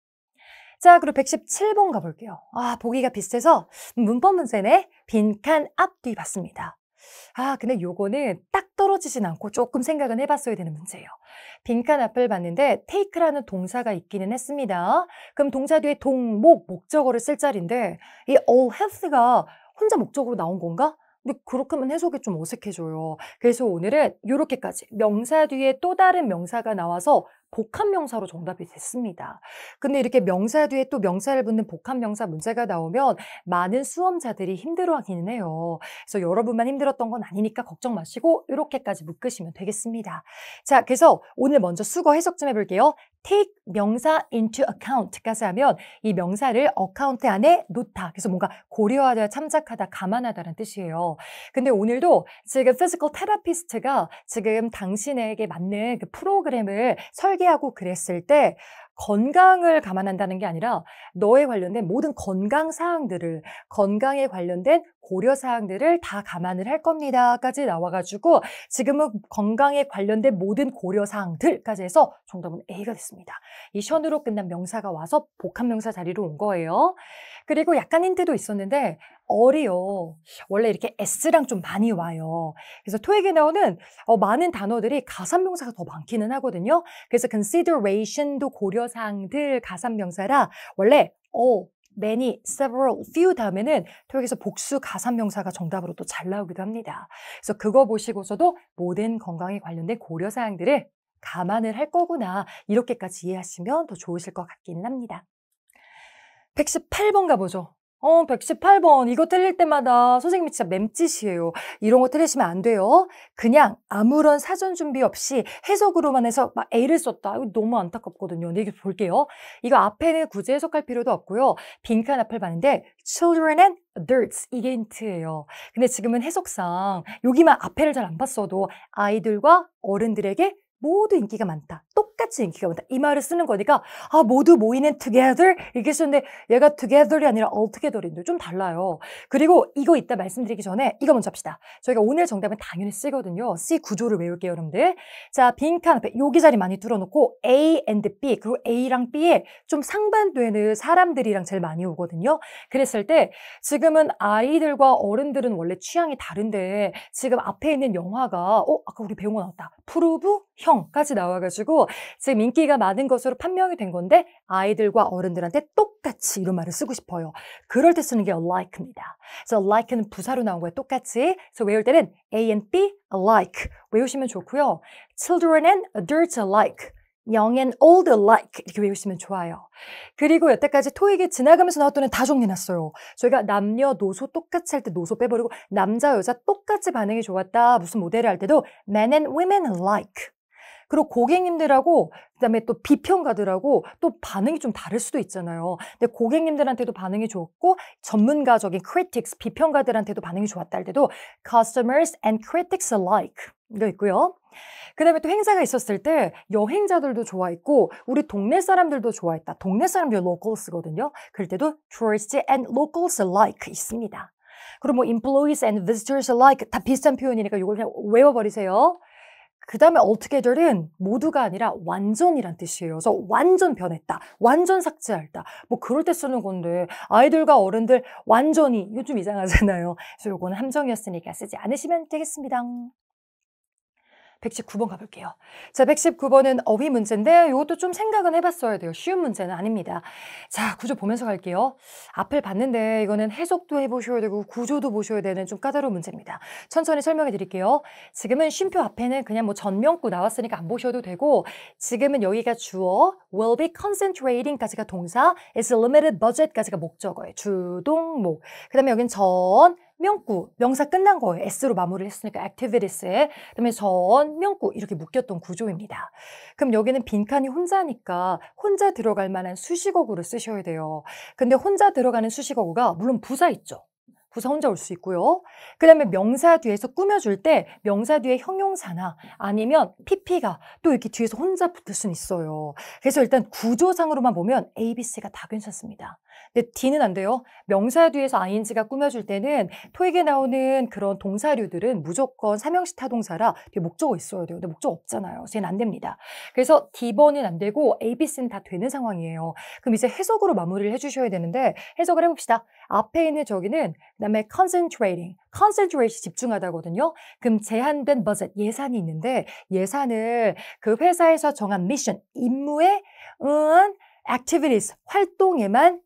자, 그리고 117번 가볼게요. 보기가 비슷해서 문법 문제네. 빈칸 앞뒤 봤습니다. 근데 요거는 딱 떨어지진 않고 조금 생각은 해봤어야 되는 문제예요. 빈칸 앞을 봤는데 take라는 동사가 있기는 했습니다. 그럼 동사 뒤에 목적어를 쓸 자리인데 이 all health가 혼자 목적으로 나온 건가? 근데 그렇게 하면 해석이 좀 어색해져요. 그래서 오늘은 이렇게까지 명사 뒤에 또 다른 명사가 나와서 복합명사로 정답이 됐습니다. 근데 이렇게 명사 뒤에 또 명사를 붙는 복합명사 문제가 나오면 많은 수험자들이 힘들어하기는 해요. 그래서 여러분만 힘들었던 건 아니니까 걱정 마시고 이렇게까지 묶으시면 되겠습니다. 자, 그래서 오늘 먼저 수거 해석 좀 해볼게요. take 명사 into account까지 하면 이 명사를 어카운트 안에 놓다. 그래서 뭔가 고려하다, 참작하다, 감안하다라는 뜻이에요. 근데 오늘도 지금 피지컬 테라피스트가 지금 당신에게 맞는 그 프로그램을 설계하고 그랬을 때 건강을 감안한다는 게 아니라 너에 관련된 모든 건강 사항들을, 건강에 관련된 고려 사항들을 다 감안을 할 겁니다까지 나와가지고 지금은 건강에 관련된 모든 고려 사항들까지 해서 정답은 A가 됐습니다. 이 션으로 끝난 명사가 와서 복합명사 자리로 온 거예요. 그리고 약간 힌트도 있었는데 어리요. 원래 이렇게 S랑 좀 많이 와요. 그래서 토익에 나오는 많은 단어들이 가산명사가 더 많기는 하거든요. 그래서 consideration도 고려사항들 가산명사라 원래 many, several, few 다음에는 토익에서 복수 가산명사가 정답으로 또 잘 나오기도 합니다. 그래서 그거 보시고서도 모든 건강에 관련된 고려사항들을 감안을 할 거구나 이렇게까지 이해하시면 더 좋으실 것 같기는 합니다. 118번 가보죠. 118번. 이거 틀릴 때마다 선생님이 진짜 맴짓이에요. 이런 거 틀리시면 안 돼요. 그냥 아무런 사전 준비 없이 해석으로만 해서 막 A를 썼다. 이거 너무 안타깝거든요. 근데 이거 볼게요. 이거 앞에는 굳이 해석할 필요도 없고요. 빈칸 앞을 봤는데 children and adults 이게 힌트예요. 근데 지금은 해석상 여기만 앞에를 잘 안 봤어도 아이들과 어른들에게 모두 인기가 많다. 똑같이 인기가 많다. 이 말을 쓰는 거니까 모두 모이는 together 이렇게 쓰는데 얘가 together이 아니라 altogether인데 좀 달라요. 그리고 이거 이따 말씀드리기 전에 이거 먼저 합시다. 저희가 오늘 정답은 당연히 C거든요. C 구조를 외울게요, 여러분들. 자, 빈칸 앞에 여기 자리 많이 뚫어놓고 A and B 그리고 A랑 B에 좀 상반되는 사람들이랑 제일 많이 오거든요. 그랬을 때 지금은 아이들과 어른들은 원래 취향이 다른데 지금 앞에 있는 영화가 아까 우리 배운 거 나왔다. 프루브 형까지 나와가지고 지금 인기가 많은 것으로 판명이 된 건데 아이들과 어른들한테 똑같이 이런 말을 쓰고 싶어요. 그럴 때 쓰는 게 alike입니다. 그래서 alike는 부사로 나온 거예요. 똑같이. 그래서 외울 때는 A and B alike 외우시면 좋고요. Children and adults alike. Young and old alike 이렇게 외우시면 좋아요. 그리고 여태까지 토익에 지나가면서 나왔던 애 다 정리해놨어요. 저희가 남녀노소 똑같이 할 때 노소 빼버리고 남자 여자 똑같이 반응이 좋았다. 무슨 모델을 할 때도 men and women alike. 그리고 고객님들하고 그다음에 또 비평가들하고 또 반응이 좀 다를 수도 있잖아요. 근데 고객님들한테도 반응이 좋았고 전문가적인 critics, 비평가들한테도 반응이 좋았다 할 때도 customers and critics alike 이거 있고요. 그다음에 또 행사가 있었을 때 여행자들도 좋아했고 우리 동네 사람들도 좋아했다. 동네 사람들 locals거든요. 그럴 때도 tourists and locals alike 있습니다. 그리고 뭐 employees and visitors alike 다 비슷한 표현이니까 이걸 그냥 외워버리세요. 그 다음에 altogether는 모두가 아니라 완전이란 뜻이에요. 그래서 완전 변했다. 완전 삭제할다. 뭐 그럴 때 쓰는 건데 아이들과 어른들 완전히 이거 좀 이상하잖아요. 그래서 요거는 함정이었으니까 쓰지 않으시면 되겠습니다. 119번 가볼게요. 자, 119번은 어휘 문제인데 이것도 좀 생각은 해봤어야 돼요. 쉬운 문제는 아닙니다. 자, 구조 보면서 갈게요. 앞을 봤는데 이거는 해석도 해보셔야 되고 구조도 보셔야 되는 좀 까다로운 문제입니다. 천천히 설명해 드릴게요. 지금은 쉼표 앞에는 그냥 뭐 전명구 나왔으니까 안 보셔도 되고 지금은 여기가 주어, will be concentrating까지가 동사, is limited budget까지가 목적어예요. 주동목. 그 다음에 여긴 전, 명구, 명사 끝난 거예요. S로 마무리를 했으니까 activities에. 그다음에 전, 명구 이렇게 묶였던 구조입니다. 그럼 여기는 빈칸이 혼자니까 혼자 들어갈 만한 수식어구를 쓰셔야 돼요. 근데 혼자 들어가는 수식어구가 물론 부사 있죠. 부사 혼자 올 수 있고요. 그 다음에 명사 뒤에서 꾸며줄 때 명사 뒤에 형용사나 아니면 PP가 또 이렇게 뒤에서 혼자 붙을 수는 있어요. 그래서 일단 구조상으로만 보면 A, B, C가 다 괜찮습니다. 근데 D는 안 돼요. 명사 뒤에서 ing가 꾸며줄 때는 토익에 나오는 그런 동사류들은 무조건 삼형식 타동사라 뒤에 목적어 있어야 돼요. 근데 목적어 없잖아요. 그래서 얘는 안 됩니다. 그래서 D번은 안 되고 A, B, C는 다 되는 상황이에요. 그럼 이제 해석으로 마무리를 해주셔야 되는데 해석을 해봅시다. 앞에 있는 저기는 그다음에 concentrat이 집중하다거든요. 그럼 제한된 버젯, 예산이 있는데 예산을 그 회사에서 정한 미션, 임무에 activities, 활동에만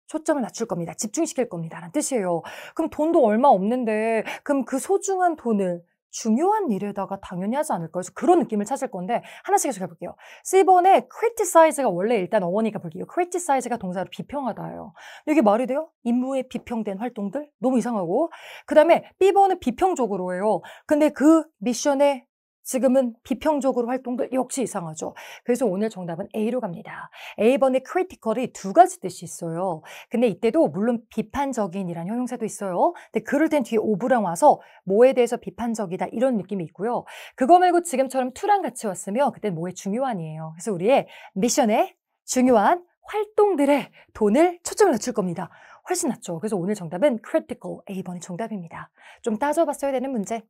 초점을 맞출 겁니다. 집중시킬 겁니다. 라는 뜻이에요. 그럼 돈도 얼마 없는데 그럼 그 소중한 돈을 중요한 일에다가 당연히 하지 않을까요? 그래서 그런 느낌을 찾을 건데 하나씩 해서 해볼게요. C번에 criticize가 원래 일단 어원이니까 볼게요. criticize가 동사로 비평하다예요. 이게 말이 돼요? 임무에 비평된 활동들? 너무 이상하고. 그 다음에 B번은 비평적으로 해요. 근데 그 미션에 지금은 비평적으로 활동들 역시 이상하죠. 그래서 오늘 정답은 A로 갑니다. A번의 critical이 두 가지 뜻이 있어요. 근데 이때도 물론 비판적인이란 형용사도 있어요. 근데 그럴 땐 뒤에 of랑 와서 뭐에 대해서 비판적이다 이런 느낌이 있고요. 그거 말고 지금처럼 to랑 같이 왔으면 그땐 뭐에 중요한이에요. 그래서 우리의 미션에 중요한 활동들에 돈을 초점을 맞출 겁니다. 훨씬 낫죠. 그래서 오늘 정답은 critical A번이 정답입니다. 좀 따져봤어야 되는 문제.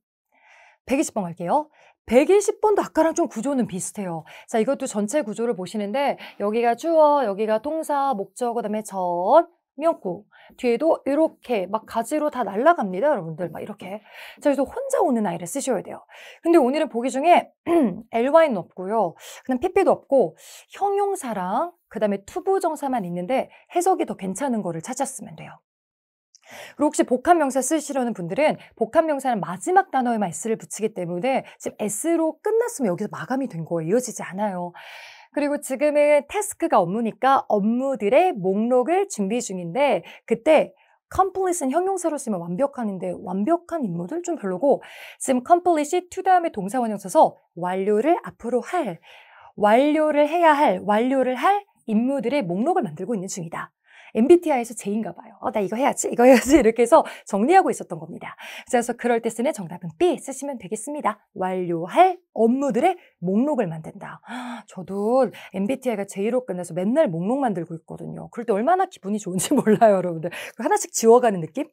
120번 갈게요. 120번도 아까랑 좀 구조는 비슷해요. 자, 이것도 전체 구조를 보시는데 여기가 주어, 여기가 동사, 목적어, 그다음에 전, 명구. 뒤에도 이렇게 막 가지로 다 날아갑니다, 여러분들. 막 이렇게. 자, 그래서 혼자 오는 아이를 쓰셔야 돼요. 근데 오늘은 보기 중에 ly는 없고요. 그다음 pp도 없고 형용사랑 그다음에 투부정사만 있는데 해석이 더 괜찮은 거를 찾았으면 돼요. 그리고 혹시 복합명사 쓰시려는 분들은 복합명사는 마지막 단어에만 s를 붙이기 때문에 지금 s로 끝났으면 여기서 마감이 된 거예요. 이어지지 않아요. 그리고 지금은 태스크가 업무니까 업무들의 목록을 준비 중인데 그때 complete은 형용사로 쓰면 완벽한인데 완벽한 인물들 좀 별로고 지금 complete이 to 다음에 동사 원형 써서 완료를 앞으로 할, 완료를 해야 할, 완료를 할 임무들의 목록을 만들고 있는 중이다. MBTI에서 J인가 봐요. 나 이거 해야지, 이거 해야지 이렇게 해서 정리하고 있었던 겁니다. 그래서 그럴 때 쓰는 정답은 B 쓰시면 되겠습니다. 완료할 업무들의 목록을 만든다. 저도 MBTI가 J로 끝나서 맨날 목록 만들고 있거든요. 그럴 때 얼마나 기분이 좋은지 몰라요, 여러분들. 하나씩 지워가는 느낌?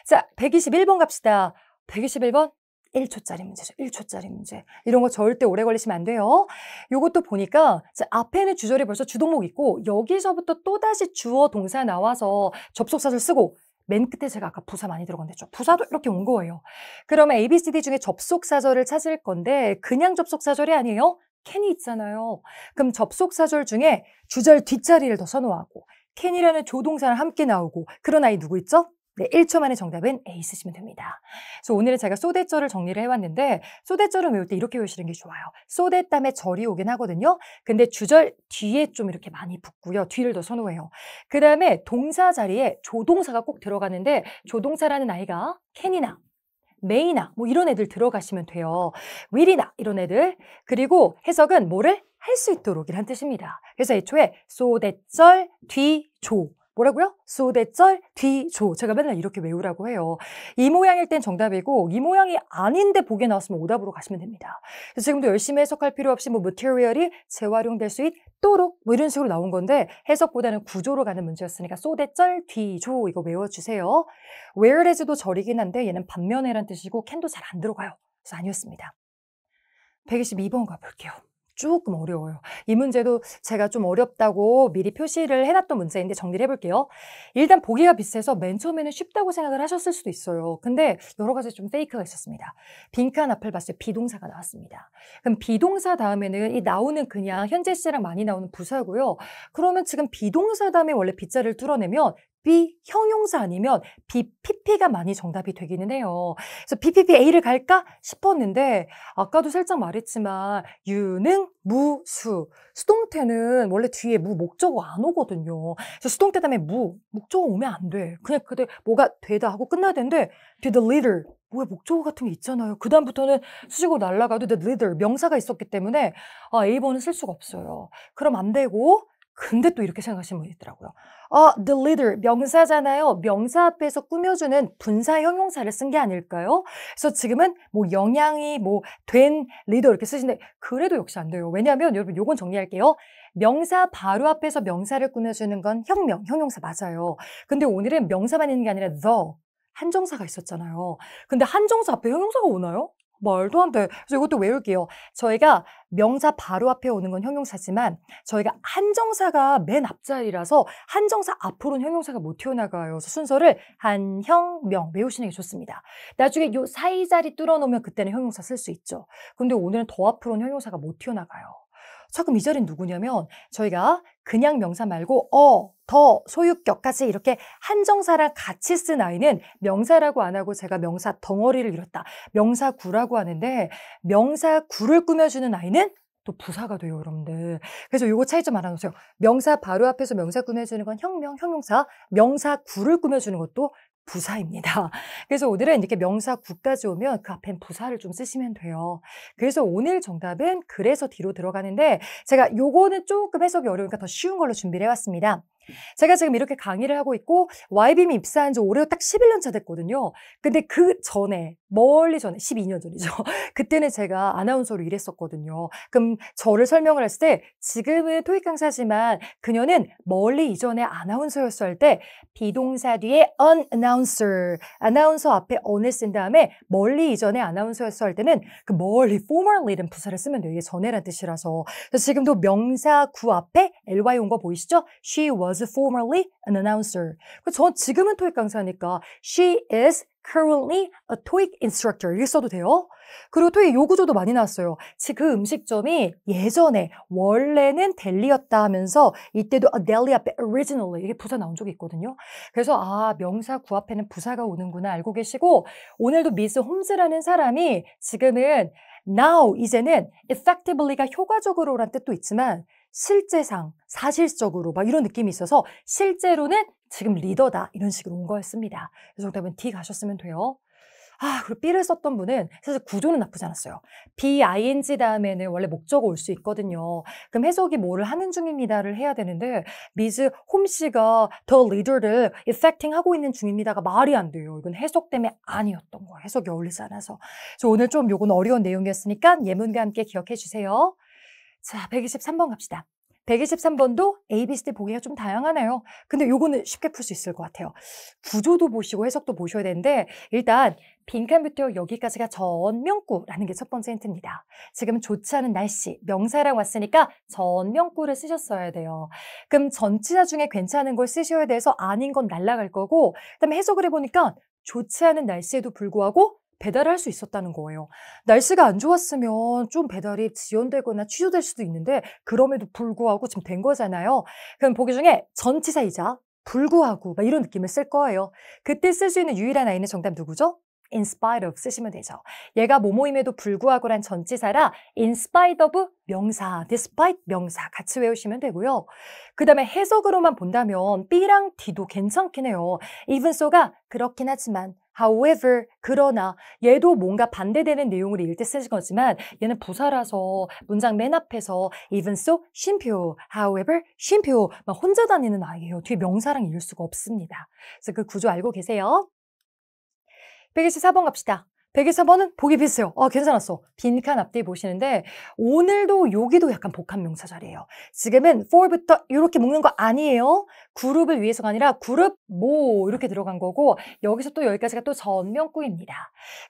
자, 121번 갑시다. 121번. 1초짜리 문제죠. 1초짜리 문제. 이런 거 절대 오래 걸리시면 안 돼요. 요것도 보니까 앞에는 주절이 벌써 주동목 있고 여기서부터 또다시 주어 동사 나와서 접속사절 쓰고 맨 끝에 제가 아까 부사 많이 들어간댔죠. 부사도 이렇게 온 거예요. 그러면 A, B, C, D 중에 접속사절을 찾을 건데 그냥 접속사절이 아니에요. can이 있잖아요. 그럼 접속사절 중에 주절 뒷자리를 더 선호하고 can이라는 조동사를 함께 나오고 그런 아이 누구 있죠? 네, 1초 만에 정답은 A 쓰시면 됩니다. 그래서 오늘은 제가 쏘대절을 정리를 해왔는데 쏘대절을 외울 때 이렇게 외우시는 게 좋아요. 쏘대 다음에 절이 오긴 하거든요. 근데 주절 뒤에 좀 이렇게 많이 붙고요. 뒤를 더 선호해요. 그 다음에 동사 자리에 조동사가 꼭 들어가는데 조동사라는 아이가 can이나 may나 뭐 이런 애들 들어가시면 돼요. will이나 이런 애들. 그리고 해석은 뭐를 할 수 있도록이란 뜻입니다. 그래서 애초에 쏘대절 뒤조 뭐라고요? 쏘대절 뒤조. 제가 맨날 이렇게 외우라고 해요. 이 모양일 땐 정답이고 이 모양이 아닌데 보기에 나왔으면 오답으로 가시면 됩니다. 그래서 지금도 열심히 해석할 필요 없이 뭐 material이 재활용될 수 있도록 뭐 이런 식으로 나온 건데 해석보다는 구조로 가는 문제였으니까 쏘대절 뒤조 이거 외워주세요. whereas도 절이긴 한데 얘는 반면에란 뜻이고 can도 잘 안 들어가요. 그래서 아니었습니다. 122번 가볼게요. 조금 어려워요. 이 문제도 제가 좀 어렵다고 미리 표시를 해놨던 문제인데 정리를 해볼게요. 일단 보기가 비슷해서 맨 처음에는 쉽다고 생각을 하셨을 수도 있어요. 근데 여러 가지 좀 페이크가 있었습니다. 빈칸 앞을 봤을 때 비동사가 나왔습니다. 그럼 비동사 다음에는 이 나오는 그냥 현재 시제랑 많이 나오는 부사고요. 그러면 지금 비동사 다음에 원래 빗자를 뚫어내면 비형용사 아니면 BPP가 많이 정답이 되기는 해요. 그래서 BPPA를 갈까 싶었는데 아까도 살짝 말했지만 유능, 무, 수. 수동태는 원래 뒤에 무 목적어 안 오거든요. 그래서 수동태 다음에 무, 목적어 오면 안 돼. 그냥 그때 뭐가 되다 하고 끝나야 되는데 did the leader 뭐야 목적어 같은 게 있잖아요. 그 다음부터는 수식어로 날아가도 the leader 명사가 있었기 때문에 A번은 쓸 수가 없어요. 그럼 안 되고 근데 또 이렇게 생각하시는 분이 있더라고요. the leader, 명사잖아요. 명사 앞에서 꾸며주는 분사 형용사를 쓴 게 아닐까요? 그래서 지금은 뭐 영향이 된 리더 이렇게 쓰시는데 그래도 역시 안 돼요. 왜냐하면 여러분 요건 정리할게요. 명사 바로 앞에서 명사를 꾸며주는 건 형용사 맞아요. 근데 오늘은 명사만 있는 게 아니라 the, 한정사가 있었잖아요. 근데 한정사 앞에 형용사가 오나요? 말도 안 돼. 그래서 이것도 외울게요. 저희가 명사 바로 앞에 오는 건 형용사지만 저희가 한정사가 맨 앞자리라서 한정사 앞으로는 형용사가 못 튀어나가요. 그래서 순서를 한형명 외우시는 게 좋습니다. 나중에 요 사이 자리 뚫어놓으면 그때는 형용사 쓸 수 있죠. 근데 오늘은 더 앞으로는 형용사가 못 튀어나가요. 자, 그럼 이 자리는 누구냐면 저희가 그냥 명사 말고 더, 소유격까지 이렇게 한정사랑 같이 쓴 아이는 명사라고 안 하고 제가 명사 덩어리를 이뤘다. 명사구라고 하는데 명사구를 꾸며주는 아이는 또 부사가 돼요, 여러분들. 그래서 요거 차이점 알아놓으세요. 명사 바로 앞에서 명사 꾸며주는 건 형용사, 명사구를 꾸며주는 것도 부사입니다. 그래서 오늘은 이렇게 명사구까지 오면 그 앞엔 부사를 좀 쓰시면 돼요. 그래서 오늘 정답은 그래서 뒤로 들어가는데 제가 요거는 조금 해석이 어려우니까 더 쉬운 걸로 준비를 해왔습니다. 제가 지금 이렇게 강의를 하고 있고 YBM 입사한 지 올해 딱 11년 차 됐거든요. 근데 그 전에 멀리 전에 12년 전이죠. 그때는 제가 아나운서로 일했었거든요. 그럼 저를 설명을 했을 때 지금은 토익 강사지만 그녀는 멀리 이전에 아나운서였을 할 때 비동사 뒤에 an announcer, 아나운서 앞에 on을 쓴 다음에 멀리 이전에 아나운서였을 할 때는 그 멀리 formerly라는 부사를 쓰면 돼요. 이게 전에란 뜻이라서. 그래서 지금도 명사 구 앞에 ly 온 거 보이시죠? She was formerly an announcer. 전 지금은 토익 강사니까 she is currently a TOEIC instructor 이렇게 써도 돼요. 그리고 토익 요 구조도 많이 나왔어요. 그 음식점이 예전에 원래는 델리였다 하면서 이때도 a deli 앞에 originally 이게 부사 나온 적이 있거든요. 그래서 명사 구 앞에는 부사가 오는구나 알고 계시고 오늘도 미스 홈즈라는 사람이 지금은 Now, 이제는 effectively가 효과적으로란 뜻도 있지만 실제상, 사실적으로 막 이런 느낌이 있어서 실제로는 지금 리더다 이런 식으로 온 거였습니다. 그래서 정답은 D 가셨으면 돼요. 그리고 B를 썼던 분은 사실 구조는 나쁘지 않았어요. BING 다음에는 원래 목적어 올 수 있거든요. 그럼 해석이 뭐를 하는 중입니다를 해야 되는데 미즈 홈씨가 the leader를 effecting 하고 있는 중입니다가 말이 안 돼요. 이건 해석 때문에 아니었던 거예요. 해석이 어울리지 않아서. 그래서 오늘 좀 요건 어려운 내용이었으니까 예문과 함께 기억해 주세요. 자, 123번 갑시다. 123번도 A, B, C, D 보기가 좀 다양하네요. 근데 요거는 쉽게 풀 수 있을 것 같아요. 구조도 보시고 해석도 보셔야 되는데 일단 빈칸부터 여기까지가 전명구라는 게 첫 번째 힌트입니다. 지금 좋지 않은 날씨, 명사랑 왔으니까 전명구를 쓰셨어야 돼요. 그럼 전치사 중에 괜찮은 걸 쓰셔야 돼서 아닌 건 날아갈 거고 그다음에 해석을 해보니까 좋지 않은 날씨에도 불구하고 배달을 할 수 있었다는 거예요. 날씨가 안 좋았으면 좀 배달이 지연되거나 취소될 수도 있는데 그럼에도 불구하고 지금 된 거잖아요. 그럼 보기 중에 전치사이자 불구하고 막 이런 느낌을 쓸 거예요. 그때 쓸 수 있는 유일한 아이는 정답 누구죠? in spite of 쓰시면 되죠. 얘가 뭐뭐임에도 불구하고란 전치사라 in spite of 명사, despite 명사 같이 외우시면 되고요. 그 다음에 해석으로만 본다면 B랑 D도 괜찮긴 해요. even so가 그렇긴 하지만 however, 그러나 얘도 뭔가 반대되는 내용을 읽을 때 쓰는 거지만 얘는 부사라서 문장 맨 앞에서 even so, 쉼표, however, 쉼표 막 혼자 다니는 아이예요. 뒤에 명사랑 읽을 수가 없습니다. 그래서 그 구조 알고 계세요? 124번 갑시다. 124번은 보기 비슷해요. 괜찮았어. 빈칸 앞뒤 보시는데 오늘도 여기도 약간 복합 명사 자리예요. 지금은 for부터 이렇게 묶는 거 아니에요. 그룹을 위해서가 아니라 그룹 뭐 이렇게 들어간 거고 여기서 또 여기까지가 또 전명구입니다.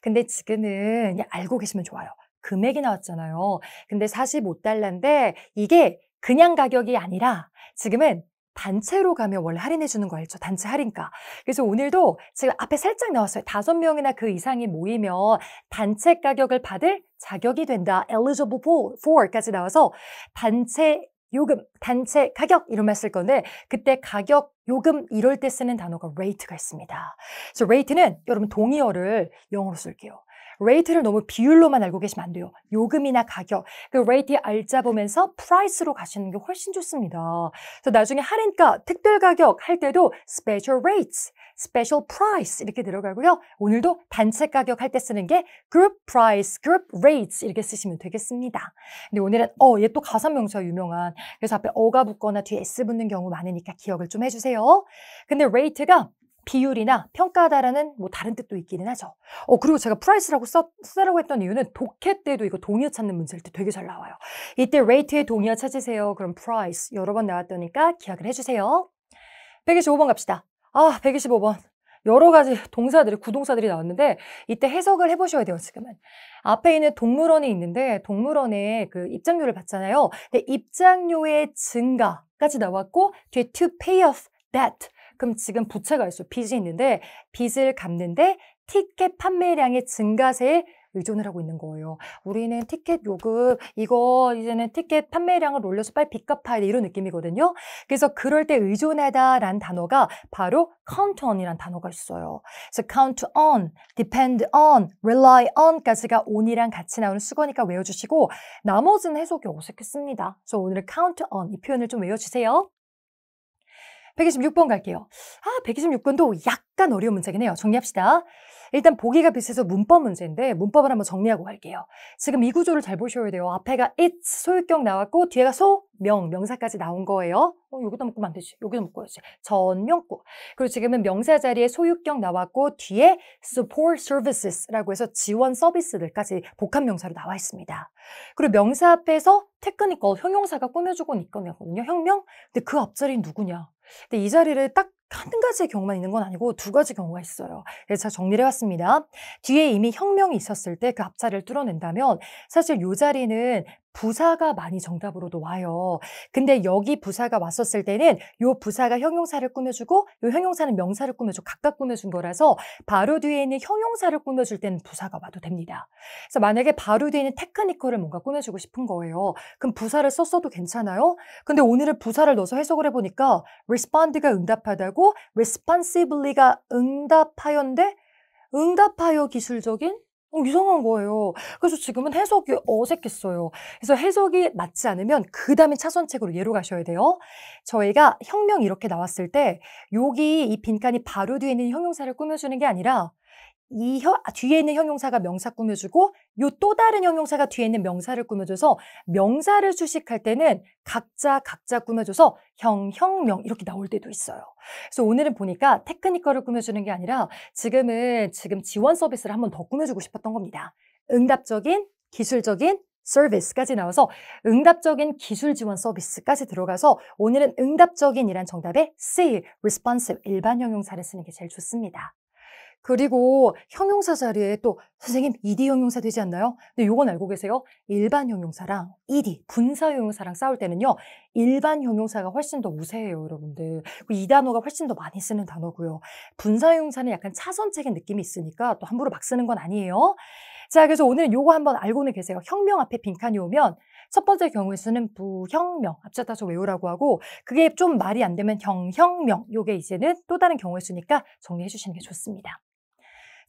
근데 지금은 그냥 알고 계시면 좋아요. 금액이 나왔잖아요. 근데 45달러인데 이게 그냥 가격이 아니라 지금은 단체로 가면 원래 할인해 주는 거 알죠? 단체 할인가. 그래서 오늘도 지금 앞에 살짝 나왔어요. 5명이나 그 이상이 모이면 단체 가격을 받을 자격이 된다. eligible for까지 나와서 단체 요금, 단체 가격 이런 말 쓸 건데 그때 가격, 요금 이럴 때 쓰는 단어가 rate가 있습니다. 그래서 rate는 여러분 동의어를 영어로 쓸게요. rate를 너무 비율로만 알고 계시면 안 돼요. 요금이나 가격, 그 rate의 알짜 보면서 price로 가시는 게 훨씬 좋습니다. 그래서 나중에 할인가, 특별 가격 할 때도 special rates, special price 이렇게 들어가고요. 오늘도 단체 가격 할 때 쓰는 게 group price, group rates 이렇게 쓰시면 되겠습니다. 근데 오늘은 얘 또 가산명사 유명한 그래서 앞에 어가 붙거나 뒤에 s 붙는 경우 많으니까 기억을 좀 해주세요. 근데 rate가 비율이나 평가하다라는 뭐 다른 뜻도 있기는 하죠. 그리고 제가 price라고 쓰라고 했던 이유는 독해 때도 이거 동의어 찾는 문제일 때 되게 잘 나와요. 이때 rate의 동의어 찾으세요. 그럼 price 여러 번 나왔다니까 기억을 해주세요. 125번 갑시다. 125번. 여러 가지 동사들이, 구동사들이 나왔는데 이때 해석을 해보셔야 돼요, 지금은. 앞에 있는 동물원이 있는데 동물원에 그 입장료를 받잖아요. 근데 입장료의 증가까지 나왔고 뒤에 to pay off that. 그럼 지금 부채가 있어요. 빚이 있는데 빚을 갚는데 티켓 판매량의 증가세에 의존을 하고 있는 거예요. 우리는 티켓 요금 이거 이제는 티켓 판매량을 올려서 빨리 빚 갚아야 돼 이런 느낌이거든요. 그래서 그럴 때 의존하다라는 단어가 바로 count on이라는 단어가 있어요. 그래서 count on, depend on, rely on까지가 on이랑 같이 나오는 수거니까 외워주시고 나머지는 해석이 어색했습니다. 그래서 오늘은 count on 이 표현을 좀 외워주세요. 126번 갈게요. 126번도 약간 어려운 문제긴 해요. 정리합시다. 일단 보기가 비슷해서 문법 문제인데 문법을 한번 정리하고 갈게요. 지금 이 구조를 잘 보셔야 돼요. 앞에가 it 소유격 나왔고 뒤에가 명사까지 나온 거예요. 여기다 묶으면 안 되지. 여기다 묶어야지. 전명구. 그리고 지금은 명사 자리에 소유격 나왔고 뒤에 support services라고 해서 지원 서비스들까지 복합 명사로 나와 있습니다. 그리고 명사 앞에서 technical 형용사가 꾸며주고 있거든요. 혁명? 근데 그 앞자리는 누구냐? 근데 이 자리를 딱 한 가지의 경우만 있는 건 아니고 두 가지 경우가 있어요. 그래서 제가 정리를 해왔습니다. 뒤에 이미 혁명이 있었을 때 그 앞자리를 뚫어낸다면 사실 이 자리는 부사가 많이 정답으로도 와요. 근데 여기 부사가 왔었을 때는 이 부사가 형용사를 꾸며주고 이 형용사는 명사를 꾸며주고 각각 꾸며준 거라서 바로 뒤에 있는 형용사를 꾸며줄 때는 부사가 와도 됩니다. 그래서 만약에 바로 뒤에 있는 테크니컬을 뭔가 꾸며주고 싶은 거예요. 그럼 부사를 썼어도 괜찮아요? 근데 오늘은 부사를 넣어서 해석을 해보니까 respond가 응답하다고 responsibly가 응답하여인데 응답하여 기술적인? 이상한 거예요. 그래서 지금은 해석이 어색했어요. 그래서 해석이 맞지 않으면 그다음에 차선책으로 예로 가셔야 돼요. 저희가 혁명 이렇게 나왔을 때 여기 이 빈칸이 바로 뒤에 있는 형용사를 꾸며주는 게 아니라 뒤에 있는 형용사가 명사 꾸며주고 요 또 다른 형용사가 뒤에 있는 명사를 꾸며줘서 명사를 수식할 때는 각자 꾸며줘서 형, 명 이렇게 나올 때도 있어요. 그래서 오늘은 보니까 테크니컬을 꾸며주는 게 아니라 지금 지원 서비스를 한 번 더 꾸며주고 싶었던 겁니다. 응답적인, 기술적인 서비스까지 나와서 응답적인 기술 지원 서비스까지 들어가서 오늘은 응답적인이란 정답에 C, responsive 일반 형용사를 쓰는 게 제일 좋습니다. 그리고 형용사 자리에 또 선생님 ed 형용사 되지 않나요? 근데 요건 알고 계세요? 일반 형용사랑 ed, 분사 형용사랑 싸울 때는요. 일반 형용사가 훨씬 더 우세해요, 여러분들. 이 단어가 훨씬 더 많이 쓰는 단어고요. 분사 형용사는 약간 차선책인 느낌이 있으니까 또 함부로 막 쓰는 건 아니에요. 자, 그래서 오늘은 요거 한번 알고는 계세요. 혁명 앞에 빈칸이 오면 첫 번째 경우에 쓰는 부혁명, 앞자다서 외우라고 하고 그게 좀 말이 안 되면 혁명, 요게 이제는 또 다른 경우에 쓰니까 정리해 주시는 게 좋습니다.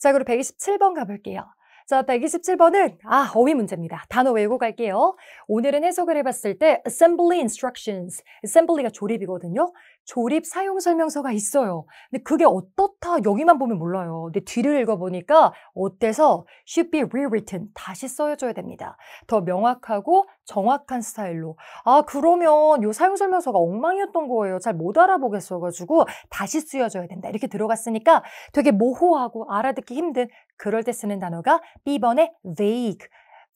자, 그리고 127번 가볼게요. 자, 127번은 어휘 문제입니다. 단어 외우고 갈게요. 오늘은 해석을 해봤을 때 assembly instructions, assembly가 조립이거든요. 조립 사용 설명서가 있어요. 근데 그게 어떻다 여기만 보면 몰라요. 근데 뒤를 읽어보니까 어때서 should be rewritten, 다시 써줘야 됩니다. 더 명확하고 정확한 스타일로. 그러면 요 사용 설명서가 엉망이었던 거예요. 잘 못 알아보겠어가지고 다시 쓰여줘야 된다. 이렇게 들어갔으니까 되게 모호하고 알아듣기 힘든 그럴 때 쓰는 단어가 B번의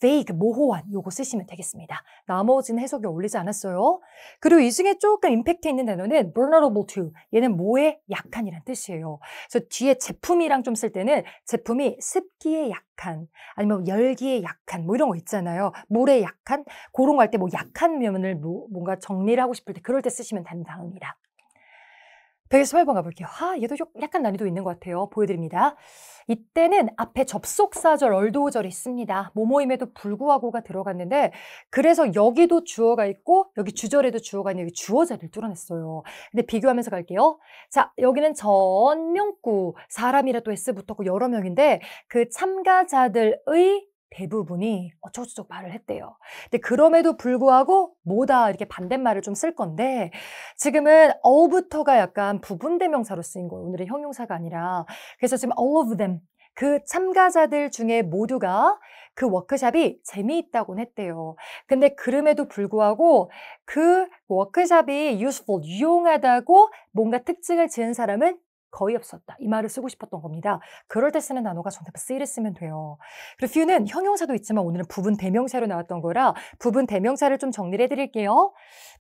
vague, 모호한 요거 쓰시면 되겠습니다. 나머지는 해석이 어울리지 않았어요. 그리고 이 중에 조금 임팩트 있는 단어는 vulnerable to, 얘는 뭐에 약한이란 뜻이에요. 그래서 뒤에 제품이랑 좀 쓸 때는 제품이 습기에 약한, 아니면 열기에 약한, 뭐 이런 거 있잖아요. 물에 약한, 그런 거 할 때 뭐 약한 면을 뭔가 정리를 하고 싶을 때 그럴 때 쓰시면 되는 단어입니다. 128번 가볼게요. 얘도 약간 난이도 있는 것 같아요. 보여드립니다. 이때는 앞에 접속사절, 얼도절이 있습니다. 뭐뭐임에도 불구하고가 들어갔는데 그래서 여기도 주어가 있고 여기 주절에도 주어가 있는 여기 주어 자리를 뚫어냈어요. 근데 비교하면서 갈게요. 자, 여기는 전명구, 사람이라 또 S 붙었고 여러 명인데 그 참가자들의 대부분이 어쩌고저쩌고 말을 했대요. 근데 그럼에도 불구하고 뭐다 이렇게 반대말을 좀 쓸 건데 지금은 all부터가 약간 부분대명사로 쓰인 거예요. 오늘은 형용사가 아니라. 그래서 지금 all of them, 그 참가자들 중에 모두가 그 워크샵이 재미있다고는 했대요. 근데 그럼에도 불구하고 그 워크샵이 useful, 유용하다고 뭔가 특징을 지은 사람은 거의 없었다. 이 말을 쓰고 싶었던 겁니다. 그럴 때 쓰는 단어가 정답 C를 쓰면 돼요. 그리고 few는 형용사도 있지만 오늘은 부분 대명사로 나왔던 거라 부분 대명사를 좀 정리를 해드릴게요.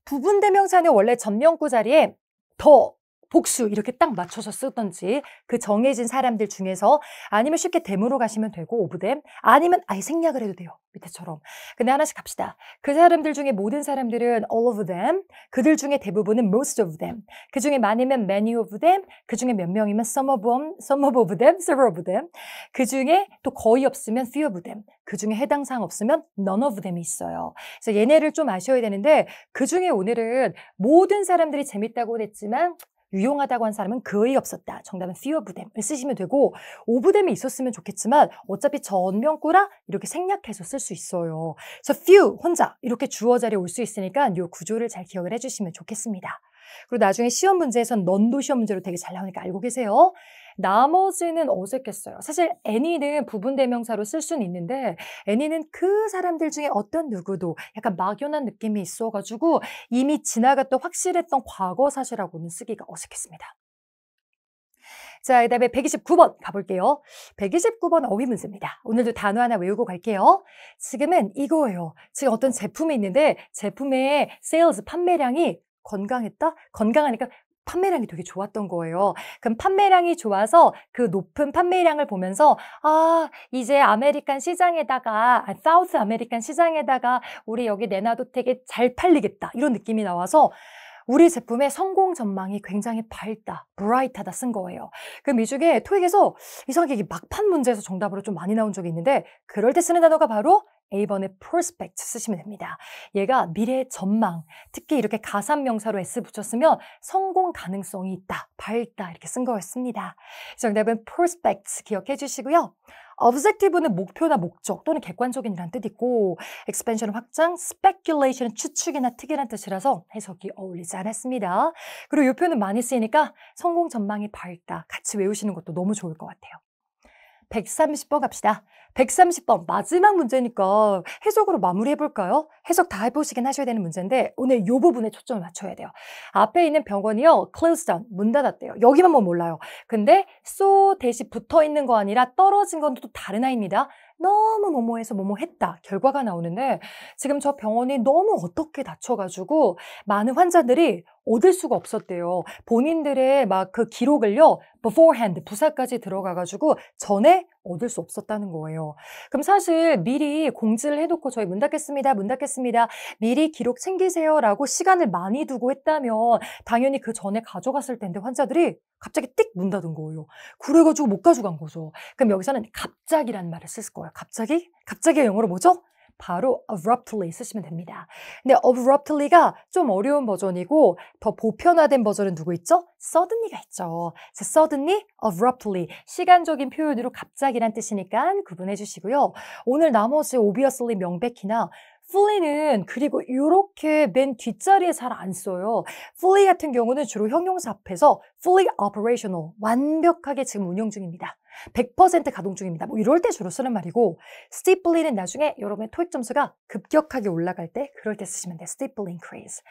부분 대명사는 원래 전명구 자리에 더, 복수 이렇게 딱 맞춰서 쓰던지 그 정해진 사람들 중에서 아니면 쉽게 them으로 가시면 되고 of them 아니면 아예 생략을 해도 돼요. 밑에처럼. 근데 하나씩 갑시다. 그 사람들 중에 모든 사람들은 all of them, 그들 중에 대부분은 most of them, 그 중에 많으면 many of them, 그 중에 몇 명이면 some of them, several of them, 그 중에 또 거의 없으면 few of them, 그 중에 해당 사항 없으면 none of them이 있어요. 그래서 얘네를 좀 아셔야 되는데 그 중에 오늘은 모든 사람들이 재밌다고 했지만 유용하다고 한 사람은 거의 없었다. 정답은 few of them을 쓰시면 되고 of them이 있었으면 좋겠지만 어차피 전명구라 이렇게 생략해서 쓸 수 있어요. 그래서 few 혼자 이렇게 주어 자리에 올 수 있으니까 이 구조를 잘 기억을 해주시면 좋겠습니다. 그리고 나중에 시험 문제에선 넌도 시험 문제로 되게 잘 나오니까 알고 계세요. 나머지는 어색했어요. 사실 any는 부분대명사로 쓸 수는 있는데 any는 그 사람들 중에 어떤 누구도 약간 막연한 느낌이 있어가지고 이미 지나갔던 확실했던 과거 사실하고는 쓰기가 어색했습니다. 자, 그 다음에 129번 가볼게요. 129번 어휘 문제입니다. 오늘도 단어 하나 외우고 갈게요. 지금은 이거예요. 지금 어떤 제품이 있는데 제품의 sales, 판매량이 건강했다? 건강하니까 판매량이 되게 좋았던 거예요. 그럼 판매량이 좋아서 그 높은 판매량을 보면서 이제 아메리칸 시장에다가 사우스 아메리칸 시장에다가 우리 여기 내놔도 되게 잘 팔리겠다. 이런 느낌이 나와서 우리 제품의 성공 전망이 굉장히 밝다, 브라이트하다 쓴 거예요. 그럼 이 중에 토익에서 이상하게 이게 막판 문제에서 정답으로 좀 많이 나온 적이 있는데 그럴 때 쓰는 단어가 바로 A번의 prospect 쓰시면 됩니다. 얘가 미래의 전망, 특히 이렇게 가산명사로 S 붙였으면 성공 가능성이 있다, 밝다 이렇게 쓴 거였습니다. 정답은 prospect 기억해 주시고요. objective는 목표나 목적 또는 객관적인이라는 뜻이 있고 expansion은 확장, speculation은 추측이나 특이란 뜻이라서 해석이 어울리지 않았습니다. 그리고 이 표현은 많이 쓰이니까 성공 전망이 밝다. 같이 외우시는 것도 너무 좋을 것 같아요. 130번 갑시다. 130번 마지막 문제니까 해석으로 마무리해볼까요? 해석 다 해보시긴 하셔야 되는 문제인데 오늘 이 부분에 초점을 맞춰야 돼요. 앞에 있는 병원이요. closed down, 문 닫았대요. 여기만 보면 몰라요. 근데 so 대시 붙어있는 거 아니라 떨어진 건 또 다른 아이입니다. 너무 뭐뭐해서 뭐뭐했다. 결과가 나오는데 지금 저 병원이 너무 어떻게 다쳐가지고 많은 환자들이 얻을 수가 없었대요. 본인들의 막 그 기록을요. beforehand, 부사까지 들어가가지고 전에 얻을 수 없었다는 거예요. 그럼 사실 미리 공지를 해놓고 저희 문 닫겠습니다. 문 닫겠습니다. 미리 기록 챙기세요라고 시간을 많이 두고 했다면 당연히 그 전에 가져갔을 텐데 환자들이 갑자기 띡 문 닫은 거예요. 그래가지고 못 가져간 거죠. 그럼 여기서는 갑자기라는 말을 쓸 거예요. 갑자기? 갑자기가 영어로 뭐죠? 바로 abruptly 쓰시면 됩니다. 근데 abruptly가 좀 어려운 버전이고 더 보편화된 버전은 누구 있죠? suddenly가 있죠. suddenly, abruptly 시간적인 표현으로 갑자기란 뜻이니까 구분해 주시고요. 오늘 나머지 obviously, 명백히나 fully는 그리고 이렇게 맨 뒷자리에 잘 안 써요. fully 같은 경우는 주로 형용사 앞에서 fully operational, 완벽하게 지금 운영 중입니다. 100% 가동 중입니다. 뭐 이럴 때 주로 쓰는 말이고 steeply는 나중에 여러분의 토익 점수가 급격하게 올라갈 때 그럴 때 쓰시면 돼요. steeply increase.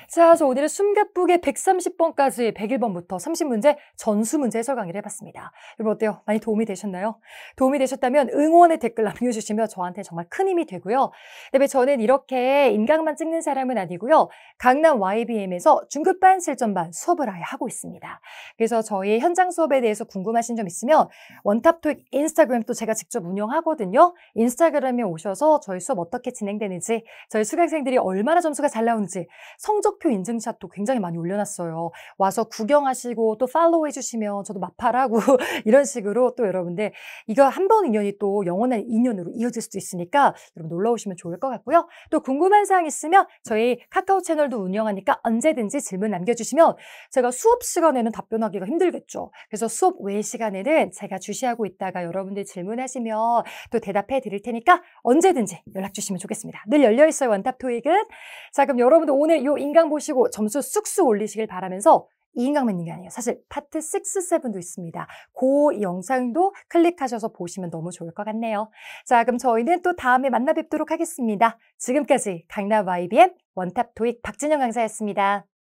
자, 그래서 오늘은 숨가쁘게 130번까지 101번부터 30문제 전수 문제 해설 강의를 해봤습니다. 여러분 어때요? 많이 도움이 되셨나요? 도움이 되셨다면 응원의 댓글 남겨주시면 저한테 정말 큰 힘이 되고요. 그다음에 저는 이렇게 인강만 찍는 사람은 아니고요. 강남 YBM에서 중급반, 실전반 수업을 아예 하고 있습니다. 그래서 저희 현장 수업에 대해서 궁금하신 점 있으면 원탑 토익 인스타그램도 제가 직접 운영하거든요. 인스타그램에 오셔서 저희 수업 어떻게 진행되는지, 저희 수강생들이 얼마나 점수가 잘 나오는지, 성적표 인증샷도 굉장히 많이 올려놨어요. 와서 구경하시고 또 팔로우 해주시면 저도 마팔하고 이런 식으로 또 여러분들 이거 한 번 인연이 또 영원한 인연으로 이어질 수도 있으니까 여러분 놀러 오시면 좋을 것 같고요. 또 궁금한 사항 있으면 저희 카카오 채널도 운영하니까 언제든지 질문 남겨주시면 제가 수업 시간에는 답변하기가 힘들겠죠. 그래서 수업 외 시간에는 제가 주시하고 있다가 여러분들 질문하시면 또 대답해 드릴 테니까 언제든지 연락 주시면 좋겠습니다. 늘 열려 있어요, 원탑 토익은. 자, 그럼 여러분들 오늘 이 인강 보시고 점수 쑥쑥 올리시길 바라면서 이 인강만 있는 게 아니에요. 사실 파트 6, 7도 있습니다. 그 영상도 클릭하셔서 보시면 너무 좋을 것 같네요. 자, 그럼 저희는 또 다음에 만나 뵙도록 하겠습니다. 지금까지 강남 YBM 원탑 토익 박진영 강사였습니다.